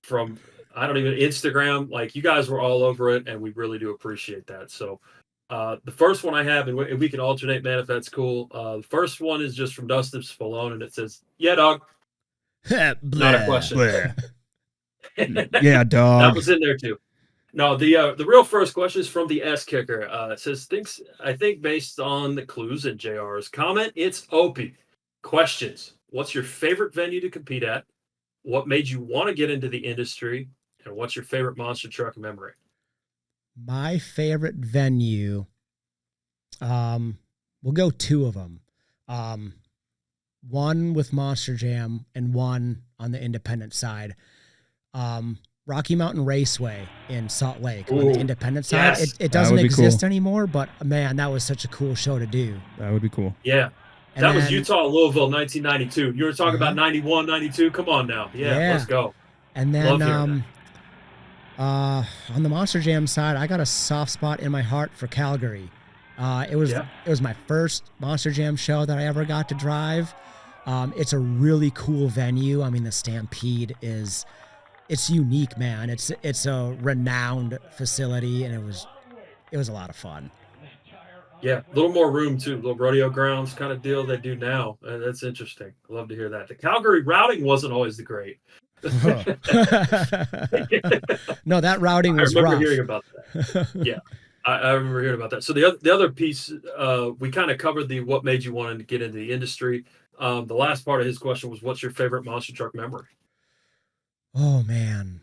from Instagram. Like, you guys were all over it, and we really do appreciate that. So the first one I have, and we can alternate, man, if that's cool. The first one is just from Dustin Spallone, and it says, "Yeah, dog." Not a question. Yeah, dog. That was in there too. No, the real first question is from the S Kicker. It says, I think based on the clues in JR's comment, it's Opie. Questions: what's your favorite venue to compete at? What made you want to get into the industry? And what's your favorite monster truck memory? My favorite venue, we'll go two of them. One with Monster Jam and one on the independent side. Rocky Mountain Raceway in Salt Lake. Ooh, on the independent side. Yes. It doesn't exist anymore, but man, that was such a cool show to do. That would be cool. Yeah. And that was Utah, Louisville, 1992. You were talking about 91, 92. Come on now. Yeah, let's go. And then on the Monster Jam side, I got a soft spot in my heart for Calgary. It was my first Monster Jam show that I ever got to drive. It's a really cool venue. I mean, the Stampede it's unique, man. It's a renowned facility, and it was a lot of fun. Yeah, a little more room too, little rodeo grounds kind of deal they do now. That's interesting. I love to hear that. The Calgary routing wasn't always the great. No, that routing was rough. I remember hearing about that. Yeah, I remember hearing about that. So the other piece, we kind of covered what made you want to get into the industry. The last part of his question was, what's your favorite monster truck memory? Oh man,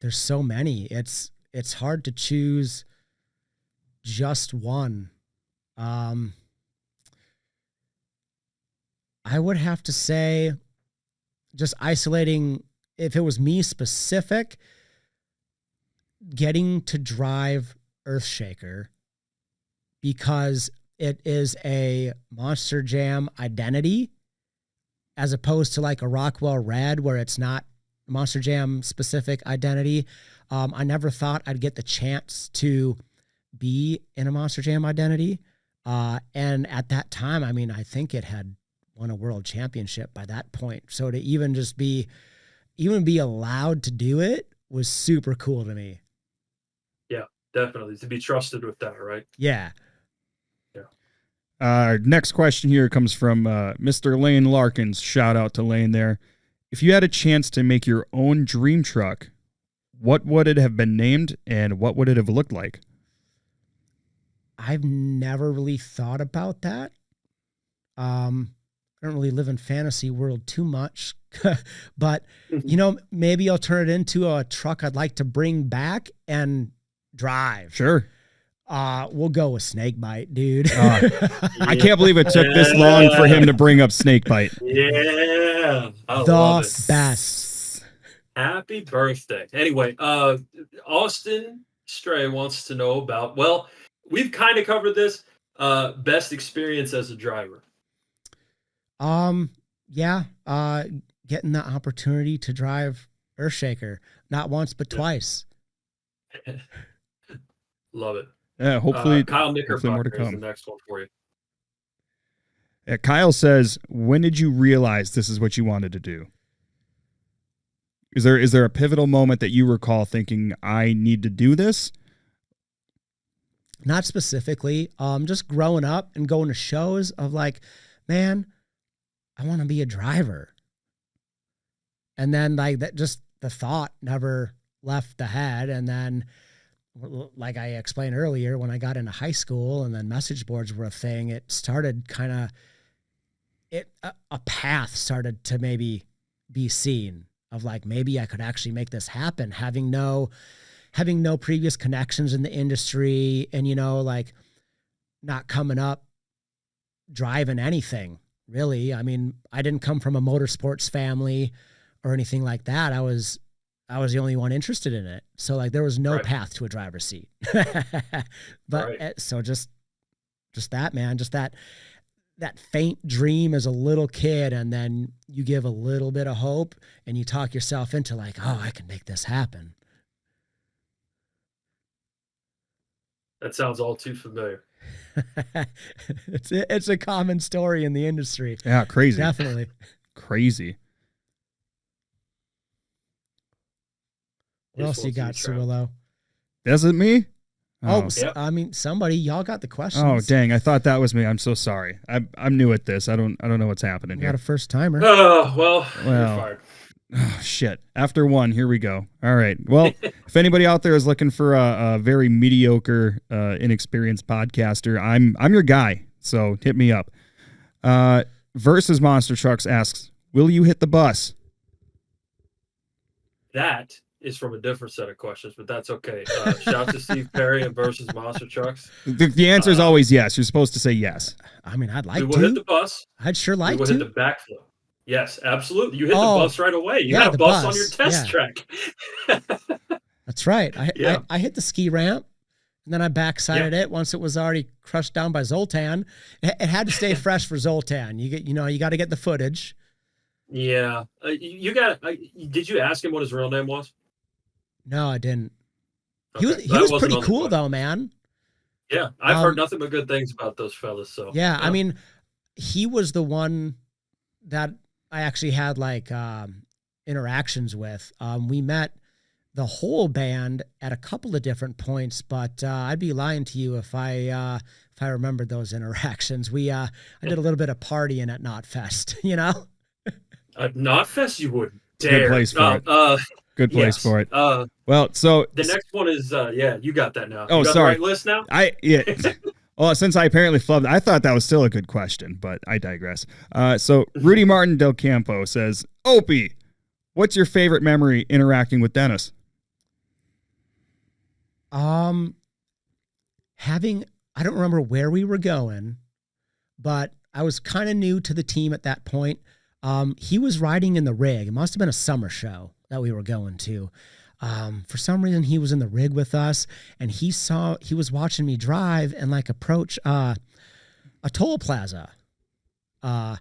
there's so many. It's hard to choose just one. I would have to say, just isolating, if it was me specific, getting to drive Earthshaker, because it is a Monster Jam identity, as opposed to like a Rockwell Red where it's not Monster Jam specific identity. I never thought I'd get the chance to be in a Monster Jam identity. And at that time, I mean, I think it had won a world championship by that point. So to even be allowed to do it was super cool to me. Yeah, definitely. To be trusted with that, right? Yeah. Our next question here comes from Mr. Lane Larkins. Shout out to Lane there. If you had a chance to make your own dream truck, what would it have been named and what would it have looked like? I've never really thought about that. I don't really live in fantasy world too much, but maybe I'll turn it into a truck I'd like to bring back and drive. Sure. We'll go with Snakebite, dude. I can't believe it took this long for him to bring up Snakebite. Yeah. I love it. Best. Happy birthday. Anyway, Austin Stray wants to know about, well, we've kind of covered this, best experience as a driver. Yeah, getting the opportunity to drive Earthshaker, not once, but twice. Love it. Yeah, hopefully Kyle Knickerbocker more to come. Is the next one for you. Yeah, Kyle says, when did you realize this is what you wanted to do? Is there a pivotal moment that you recall thinking, I need to do this? Not specifically. Just growing up and going to shows of like, man, I want to be a driver. And then like that, just the thought never left the head. And then like I explained earlier, when I got into high school and then message boards were a thing, it started kind of a path started to maybe be seen of like, maybe I could actually make this happen, having no previous connections in the industry and, you know, like not coming up driving anything really. I mean, I didn't come from a motorsports family or anything like that. I was the only one interested in it. So like there was no path to a driver's seat. But so just that, man, just that faint dream as a little kid. And then you give a little bit of hope and you talk yourself into like, oh, I can make this happen. That sounds all too familiar. It's a common story in the industry. Yeah, crazy. Definitely. Crazy. What else you got, Cirillo? Is it me? Yep. I mean, somebody, y'all got the questions. Oh, dang. I thought that was me. I'm so sorry. I'm new at this. I don't know what's happening You here. got a first timer. Oh, well, you're fired. Oh, shit. After one, here we go. All right. Well, if anybody out there is looking for a very mediocre, inexperienced podcaster, I'm your guy. So hit me up. Versus Monster Trucks asks, will you hit the bus? That is from a different set of questions, but that's okay. Shout out to Steve Perry and Versus Monster Trucks. The answer is always yes. You're supposed to say yes. I mean, I'd like to. We will hit the bus. I'd sure like to. We will hit the backflip. Yes, absolutely. You hit the bus right away. You had a bus on your test track. That's right. I hit the ski ramp, and then I backsided it once it was already crushed down by Zoltan. It had to stay fresh for Zoltan. You got to get the footage. Yeah. Did you ask him what his real name was? No, I didn't. Okay. He was pretty cool though, man. Yeah, I've heard nothing but good things about those fellas. So yeah, I mean, he was the one that I actually had like interactions with. We met the whole band at a couple of different points, but I'd be lying to you if I remembered those interactions. I did a little bit of partying at Knotfest, you know. At Knotfest, you wouldn't dare. Good place for it. Good place for it. Well, so the next one is you got that now. Oh, you got sorry. the right list now. Well, since I apparently flubbed, I thought that was still a good question, but I digress. So Rudy Martin Del Campo says, Opie, what's your favorite memory interacting with Dennis? I don't remember where we were going, but I was kind of new to the team at that point. He was riding in the rig. It must have been a summer show that we were going to. For some reason he was in the rig with us and he was watching me drive and like approach, a toll plaza. And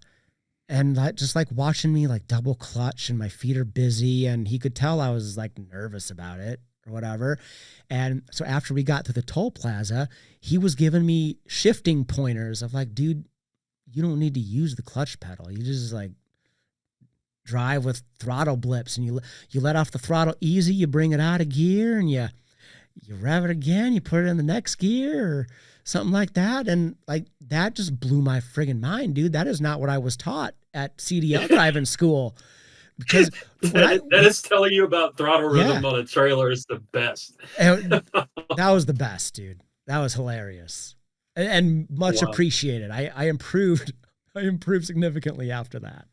just like watching me like double clutch and my feet are busy and he could tell I was like nervous about it or whatever. And so after we got to the toll plaza, he was giving me shifting pointers of like, dude, you don't need to use the clutch pedal. You just like drive with throttle blips and you let off the throttle easy, you bring it out of gear and you rev it again, you put it in the next gear or something like that. And like that just blew my friggin' mind, dude. That is not what I was taught at CDL driving school. Because that is telling you about throttle rhythm on a trailer is the best. That was the best, dude. That was hilarious and much appreciated. I improved significantly after that.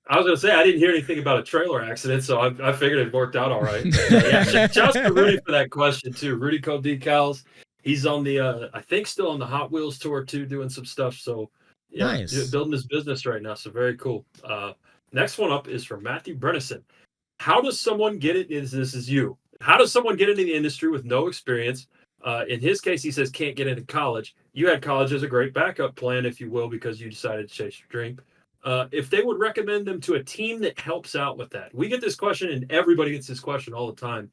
I was going to say, I didn't hear anything about a trailer accident, so I figured it worked out all right. Shout out to Rudy for that question, too. Rudy Code Decals. He's on the, I think, still on the Hot Wheels tour, too, doing some stuff. So, yeah, nice. Building his business right now. So, very cool. Next one up is from Matthew Brennison. How does someone get it? This is you. How does someone get into the industry with no experience? In his case, he says can't get into college. You had college as a great backup plan, if you will, because you decided to chase your dream. If they would recommend them to a team that helps out with that. We get this question, and everybody gets this question all the time.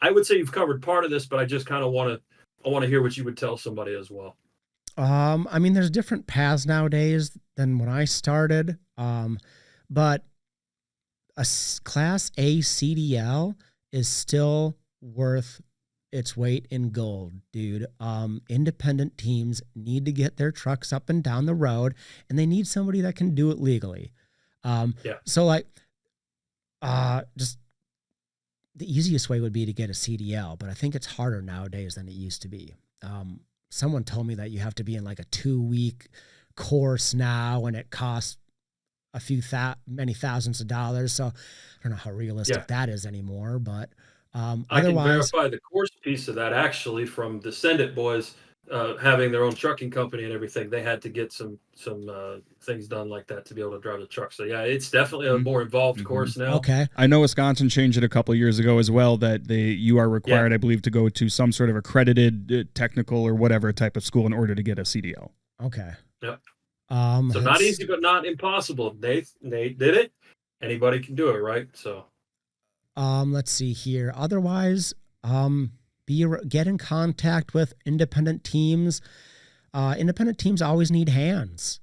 I would say you've covered part of this, but I just kind of want to hear what you would tell somebody as well. I mean, there's different paths nowadays than when I started, but a Class A CDL is still worth its weight in gold, dude. Independent teams need to get their trucks up and down the road, and they need somebody that can do it legally. So like Just the easiest way would be to get a CDL, but I think it's harder nowadays than it used to be. Someone told me that you have to be in like a 2-week course now, and it costs many thousands of dollars. So I don't know how realistic that is anymore, but I can verify the course piece of that actually from Descendant Boys, having their own trucking company and everything. They had to get some things done like that to be able to drive the truck. So yeah, it's definitely a more involved course now. Okay. I know Wisconsin changed it a couple of years ago as well, that you are required, I believe, to go to some sort of accredited technical or whatever type of school in order to get a CDL. Okay. Yep. So not easy, but not impossible. Nate did it. Anybody can do it, right? So. Let's see here. Otherwise, get in contact with independent teams. Independent teams always need hands.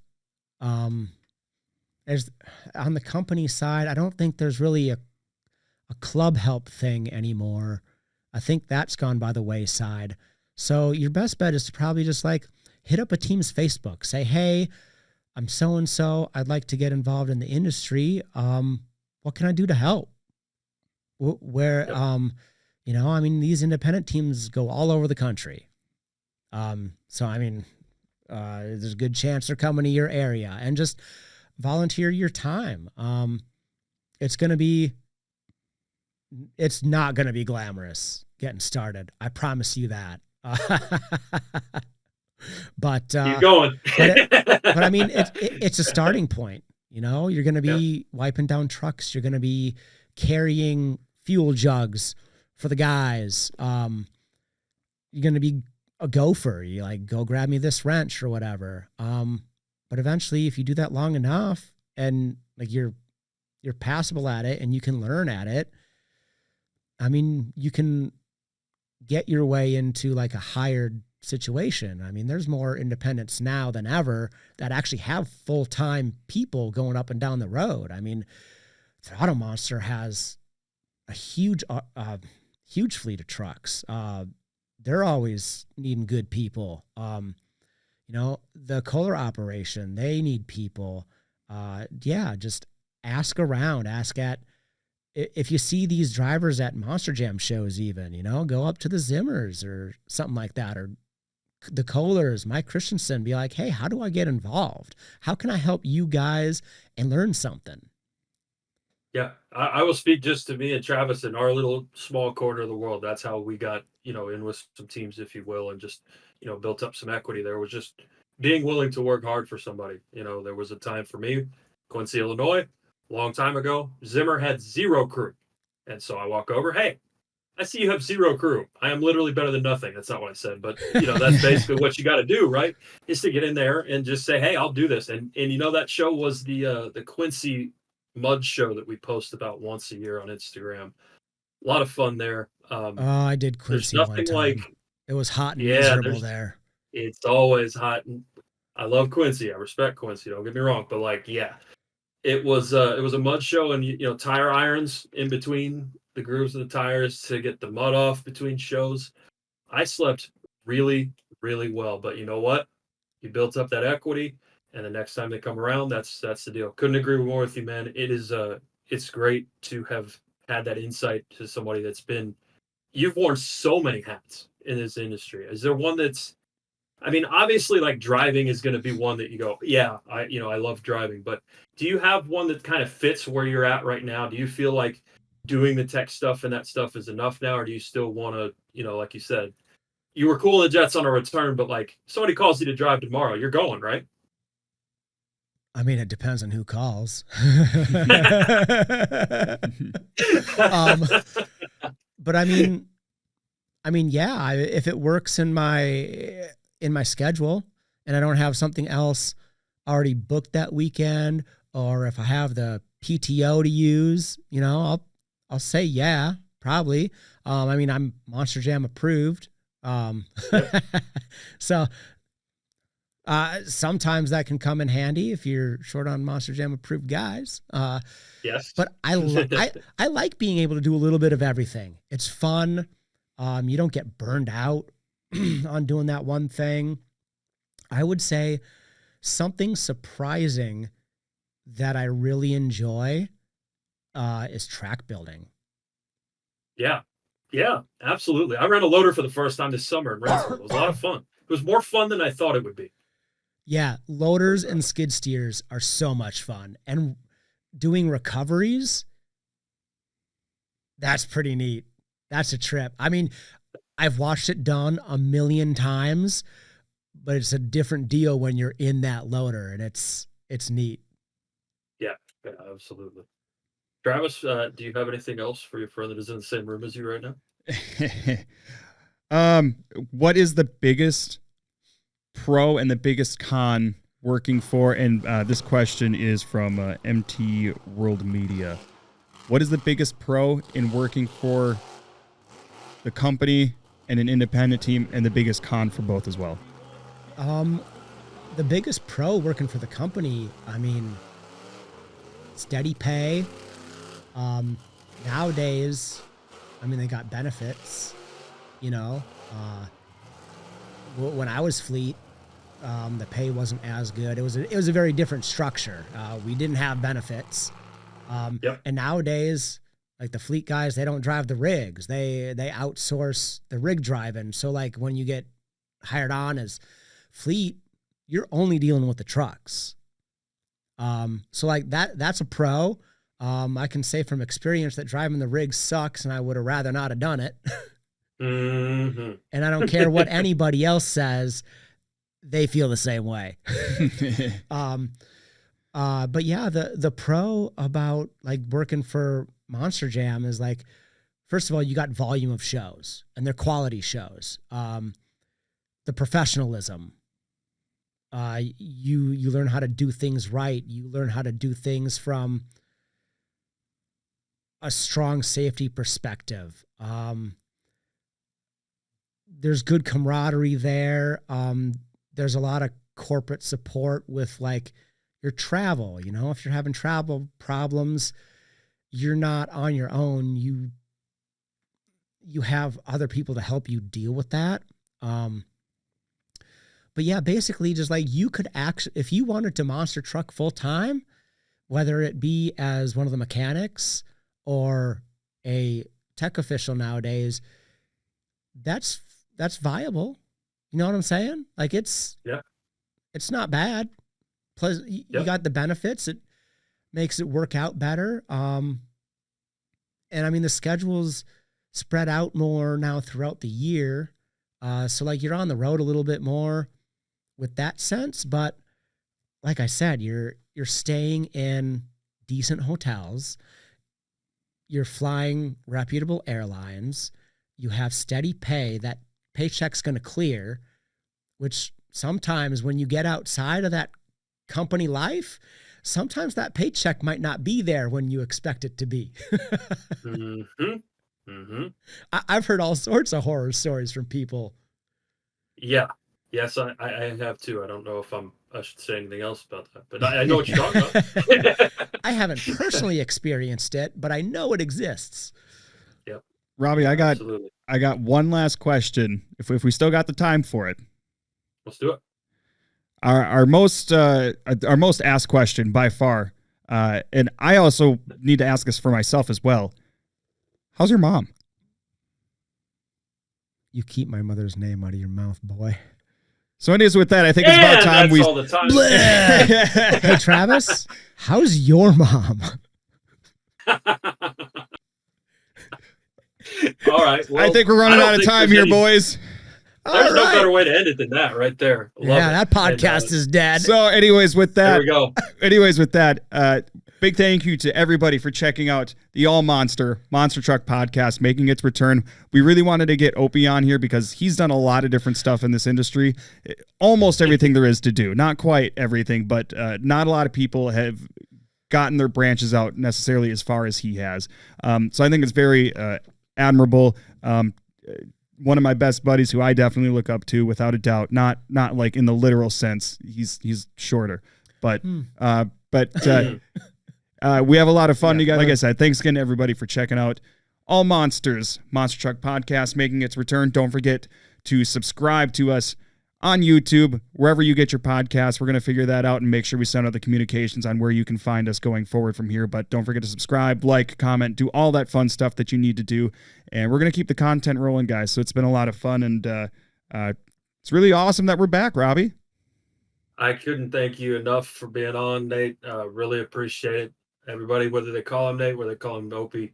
There's on the company side, I don't think there's really a club help thing anymore. I think that's gone by the wayside. So your best bet is to probably just like hit up a team's Facebook. Say, hey, I'm so-and-so. I'd like to get involved in the industry. What can I do to help? Where, I mean, these independent teams go all over the country. So, I mean, there's a good chance they're coming to your area, and just volunteer your time. It's not going to be glamorous getting started. I promise you that. But keep going. but I mean, it's a starting point. You're going to be wiping down trucks. You're going to be carrying fuel jugs for the guys. You're going to be a gopher. You like, go grab me this wrench or whatever. But eventually, if you do that long enough and like you're passable at it and you can learn at it, I mean, you can get your way into like a hired situation. I mean, there's more independents now than ever that actually have full-time people going up and down the road. I mean, Throttle Monster has a huge fleet of trucks. They're always needing good people. The Kohler operation, they need people. Just ask around, if you see these drivers at Monster Jam shows even, go up to the Zimmers or something like that, or the Kohlers, Mike Christensen, be like, hey, how do I get involved? How can I help you guys and learn something? Yeah, I will speak just to me and Travis in our little small corner of the world. That's how we got, in with some teams, if you will, and just, built up some equity. There was just being willing to work hard for somebody. There was a time for me, Quincy, Illinois, a long time ago. Zimmer had 0 crew. And so I walk over, hey, I see you have 0 crew. I am literally better than nothing. That's not what I said, but that's basically what you got to do, right? Is to get in there and just say, hey, I'll do this. And that show was the Quincy mud show that we post about once a year on Instagram. A lot of fun there. I did Quincy there's nothing one time. like it was hot and miserable there. It's always hot, and I love Quincy. I respect Quincy. Don't get me wrong, but it was a mud show, and tire irons in between the grooves of the tires to get the mud off between shows. I slept really, really well, but you know what? You built up that equity, and the next time they come around, that's the deal. Couldn't agree more with you, man. It's great to have had that insight to somebody you've worn so many hats in this industry. Is there one obviously like driving is going to be one that you go, yeah, I love driving, but do you have one that kind of fits where you're at right now? Do you feel like doing the tech stuff and that stuff is enough now? Or do you still want to, like you said, you were cool in the Jets on a return, but like somebody calls you to drive tomorrow, you're going, right? I mean, it depends on who calls. But I mean, yeah, if it works in my schedule and I don't have something else already booked that weekend, or if I have the PTO to use, I'll say, yeah, probably. I'm Monster Jam approved. So, sometimes that can come in handy if you're short on Monster Jam approved guys. Yes. But I like being able to do a little bit of everything. It's fun. You don't get burned out on doing that one thing. I would say something surprising that I really enjoy. is track building. Yeah. Yeah, absolutely. I ran a loader for the first time this summer in Rensselaer. It was a lot of fun. It was more fun than I thought it would be. Yeah, loaders and skid steers are so much fun. And doing recoveries, that's pretty neat. That's a trip. I mean, I've watched it done a million times, but it's a different deal when you're in that loader, and it's neat. Yeah, absolutely. Travis, do you have anything else for your friend that is in the same room as you right now? What is the biggest pro and the biggest con working for? And this question is from MT World Media. What is the biggest pro in working for the company and an independent team, and the biggest con for both as well? The biggest pro working for the company, I mean, steady pay. Nowadays, I mean, they got benefits, you know. When I was fleet, the pay wasn't as good. It was a very different structure. We didn't have benefits. Yep. And nowadays, like the fleet guys, they don't drive the rigs. They outsource the rig driving. So like when you get hired on as fleet, you're only dealing with the trucks. So like that's a pro. I can say from experience that driving the rig sucks, and I would have rather not have done it. Mm-hmm. And I don't care what anybody else says, they feel the same way. But yeah, the pro about like working for Monster Jam is like, first of all, you got volume of shows, and they're quality shows. The professionalism. You learn how to do things right. You learn how to do things from a strong safety perspective. There's good camaraderie there. There's a lot of corporate support with like your travel. You know, if you're having travel problems, you're not on your own. You have other people to help you deal with that. But yeah, basically just like you could actually, if you wanted to monster truck full time, whether it be as one of the mechanics or a tech official nowadays, that's viable. You know what I'm saying? Like it's not bad. Plus you got the benefits. It makes it work out better. And I mean, the schedule's spread out more now throughout the year. So like you're on the road a little bit more with that sense, but like I said, you're staying in decent hotels, you're flying reputable airlines, you have steady pay, that paycheck's going to clear, which sometimes when you get outside of that company life, sometimes that paycheck might not be there when you expect it to be. Mm-hmm. Mm-hmm. I've heard all sorts of horror stories from people. Yeah. Yes, I have too. I don't know if I should say anything else about that, but I know what you're talking about. I haven't personally experienced it, but I know it exists. Yep. Robbie, I got Absolutely. one last question. If we still got the time for it. Let's do it. Our most asked question by far, and I also need to ask this for myself as well. How's your mom? You keep my mother's name out of your mouth, boy. So anyways, with that, I think it's about time that's all the time. Hey, Travis, how's your mom? All right. Well, I think we're running out of time here, boys. There's no better way to end it than that right there. Love it. That podcast is dead. So anyways, with that, there we go. Anyways, with that, big thank you to everybody for checking out the Allmonster Monster Truck Podcast, making its return. We really wanted to get Opie on here because he's done a lot of different stuff in this industry. Almost everything there is to do. Not quite everything, but not a lot of people have gotten their branches out necessarily as far as he has. So I think it's very admirable. One of my best buddies who I definitely look up to without a doubt, not like in the literal sense. He's shorter, but we have a lot of fun together. Like I said, thanks again to everybody for checking out Allmonster's Monster Truck Podcast, making its return. Don't forget to subscribe to us on YouTube, wherever you get your podcasts. We're going to figure that out and make sure we send out the communications on where you can find us going forward from here. But don't forget to subscribe, like, comment, do all that fun stuff that you need to do. And we're going to keep the content rolling, guys. So it's been a lot of fun, and it's really awesome that we're back, Robbie. I couldn't thank you enough for being on, Nate. Really appreciate it. Everybody, whether they call him Nate, whether they call him Opie,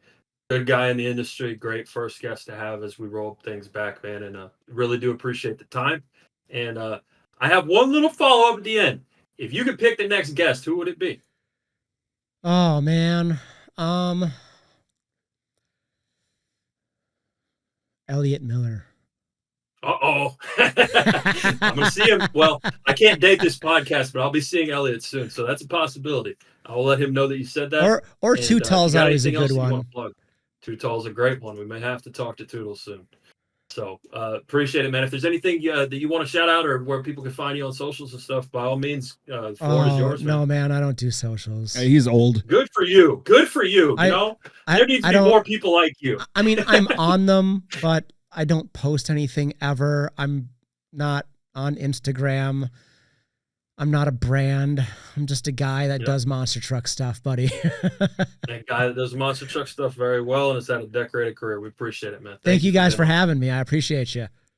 good guy in the industry, great first guest to have as we roll things back, man. And really do appreciate the time. And I have one little follow-up at the end. If you could pick the next guest, who would it be? Oh, man. Elliot Miller. Uh-oh. I'm going to see him. Well, I can't date this podcast, but I'll be seeing Elliot soon. So that's a possibility. I'll let him know that you said that. Or Too Tall's always a good one. Too Tall's a great one. We may have to talk to Toodles soon. So appreciate it, man. If there's anything that you want to shout out or where people can find you on socials and stuff, by all means, the floor is yours. No, man, I don't do socials. He's old. Good for you. Good for you. There needs to be more people like you. I mean, I'm on them, but I don't post anything ever. I'm not on Instagram. I'm not a brand. I'm just a guy that does monster truck stuff, buddy. That guy that does monster truck stuff very well and has had a decorated career. We appreciate it, man. Thank you guys for having me. I appreciate you.